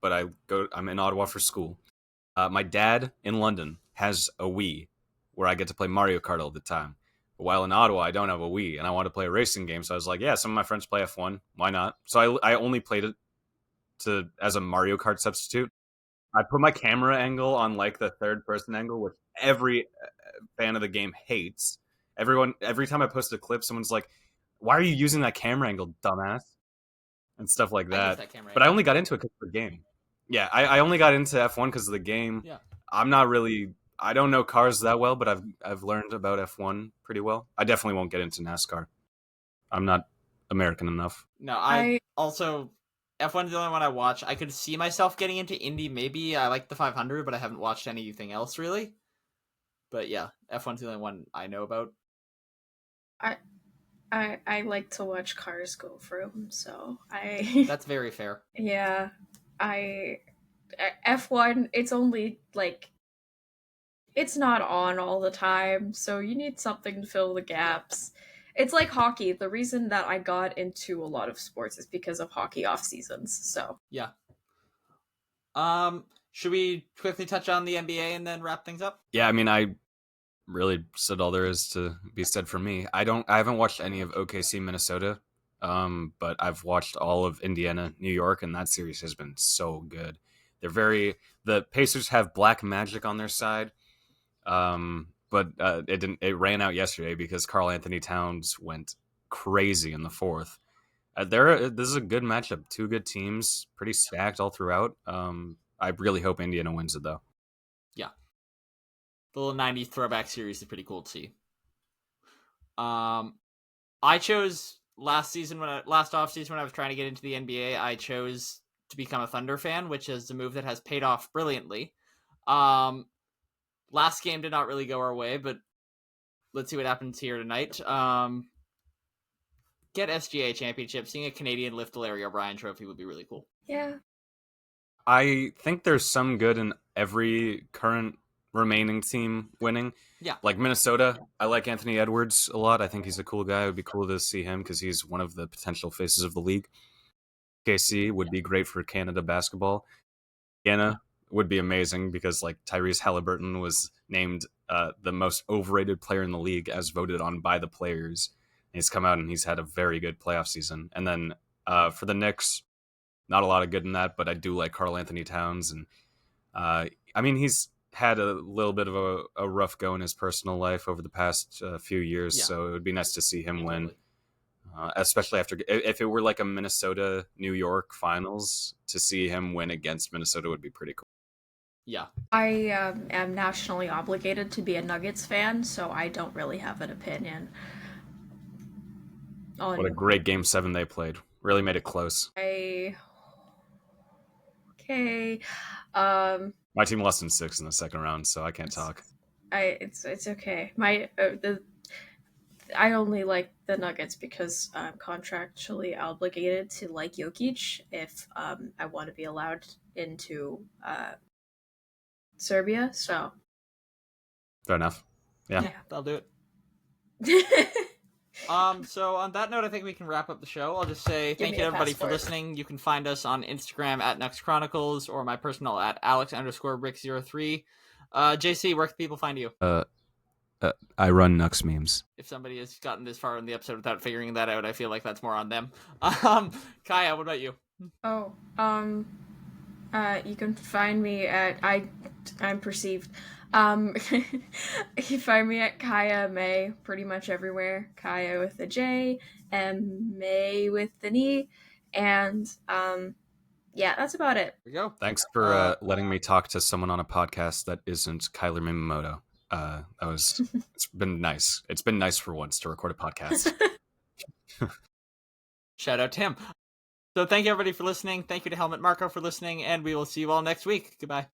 but I'm in Ottawa for school. My dad in London has a Wii where I get to play Mario Kart all the time. But while in Ottawa, I don't have a Wii and I want to play a racing game. So I was like, yeah, some of my friends play F1. Why not? So I only played it as a Mario Kart substitute. I put my camera angle on like the third person angle, which every fan of the game hates. Every time I post a clip, someone's like, "Why are you using that camera angle, dumbass?" and stuff like that. But I only got into it because of the game. Yeah, I only got into F1 because of the game. Yeah. I don't know cars that well, but I've learned about F1 pretty well. I definitely won't get into NASCAR. I'm not American enough. No, I also F1 is the only one I watch. I could see myself getting into Indy. Maybe I like the 500, but I haven't watched anything else really. But yeah, F1's the only one I know about. I like to watch cars go through, so I. That's very fair. Yeah, F1. It's only like it's not on all the time, so you need something to fill the gaps. It's like hockey. The reason that I got into a lot of sports is because of hockey off seasons. So yeah. Should we quickly touch on the NBA and then wrap things up? Yeah, I mean, I really said all there is to be said for me. I haven't watched any of OKC Minnesota, but I've watched all of Indiana New York, and that series has been so good. The Pacers have black magic on their side, but it ran out yesterday because Karl Anthony Towns went crazy in the fourth. This is a good matchup. Two good teams, pretty stacked all throughout. I really hope Indiana wins it though. Yeah. The little 90s throwback series is pretty cool to see. I chose last offseason when I was trying to get into the NBA, I chose to become a Thunder fan, which is a move that has paid off brilliantly. Last game did not really go our way, but let's see what happens here tonight. Get SGA championship. Seeing a Canadian lift the Larry O'Brien trophy would be really cool. Yeah. I think there's some good in every current remaining team winning. Yeah. Like Minnesota, I like Anthony Edwards a lot. I think he's a cool guy. It would be cool to see him because he's one of the potential faces of the league. KC would be great for Canada basketball. Indiana would be amazing because like Tyrese Halliburton was named the most overrated player in the league as voted on by the players. And he's come out and he's had a very good playoff season. And then for the Knicks, not a lot of good in that, but I do like Karl Anthony Towns. And I mean, he's had a little bit of a rough go in his personal life over the past few years. Yeah. So it would be nice to see him win. Especially if it were like a Minnesota-New York finals, to see him win against Minnesota would be pretty cool. Yeah. I am nationally obligated to be a Nuggets fan, so I don't really have an opinion. What a great Game 7 they played. Really made it close. Okay. My team lost in 6 in the second round, so I can't talk. It's okay. I only like the Nuggets because I'm contractually obligated to like Jokic if I want to be allowed into Serbia. So Fair enough. Yeah. That'll do it. So on that note, I think we can wrap up the show. I'll just say thank you to everybody for listening. You can find us on Instagram at Nucks Chronicles or my personal at Alex_Rick03. JC, where can people find you? I run Nucksmemes. If somebody has gotten this far in the episode without figuring that out, I feel like that's more on them. Kaja, what about you? You can find me at I'm perceived. You can find me at Kaja May pretty much everywhere. Kaja with a J and May with an E. And yeah, that's about it. There we go. Thanks for letting me talk to someone on a podcast that isn't Kyler Miyamoto. It's been nice. It's been nice for once to record a podcast. Shout out to him. So thank you everybody for listening. Thank you to Helmet Marco for listening, and we will see you all next week. Goodbye.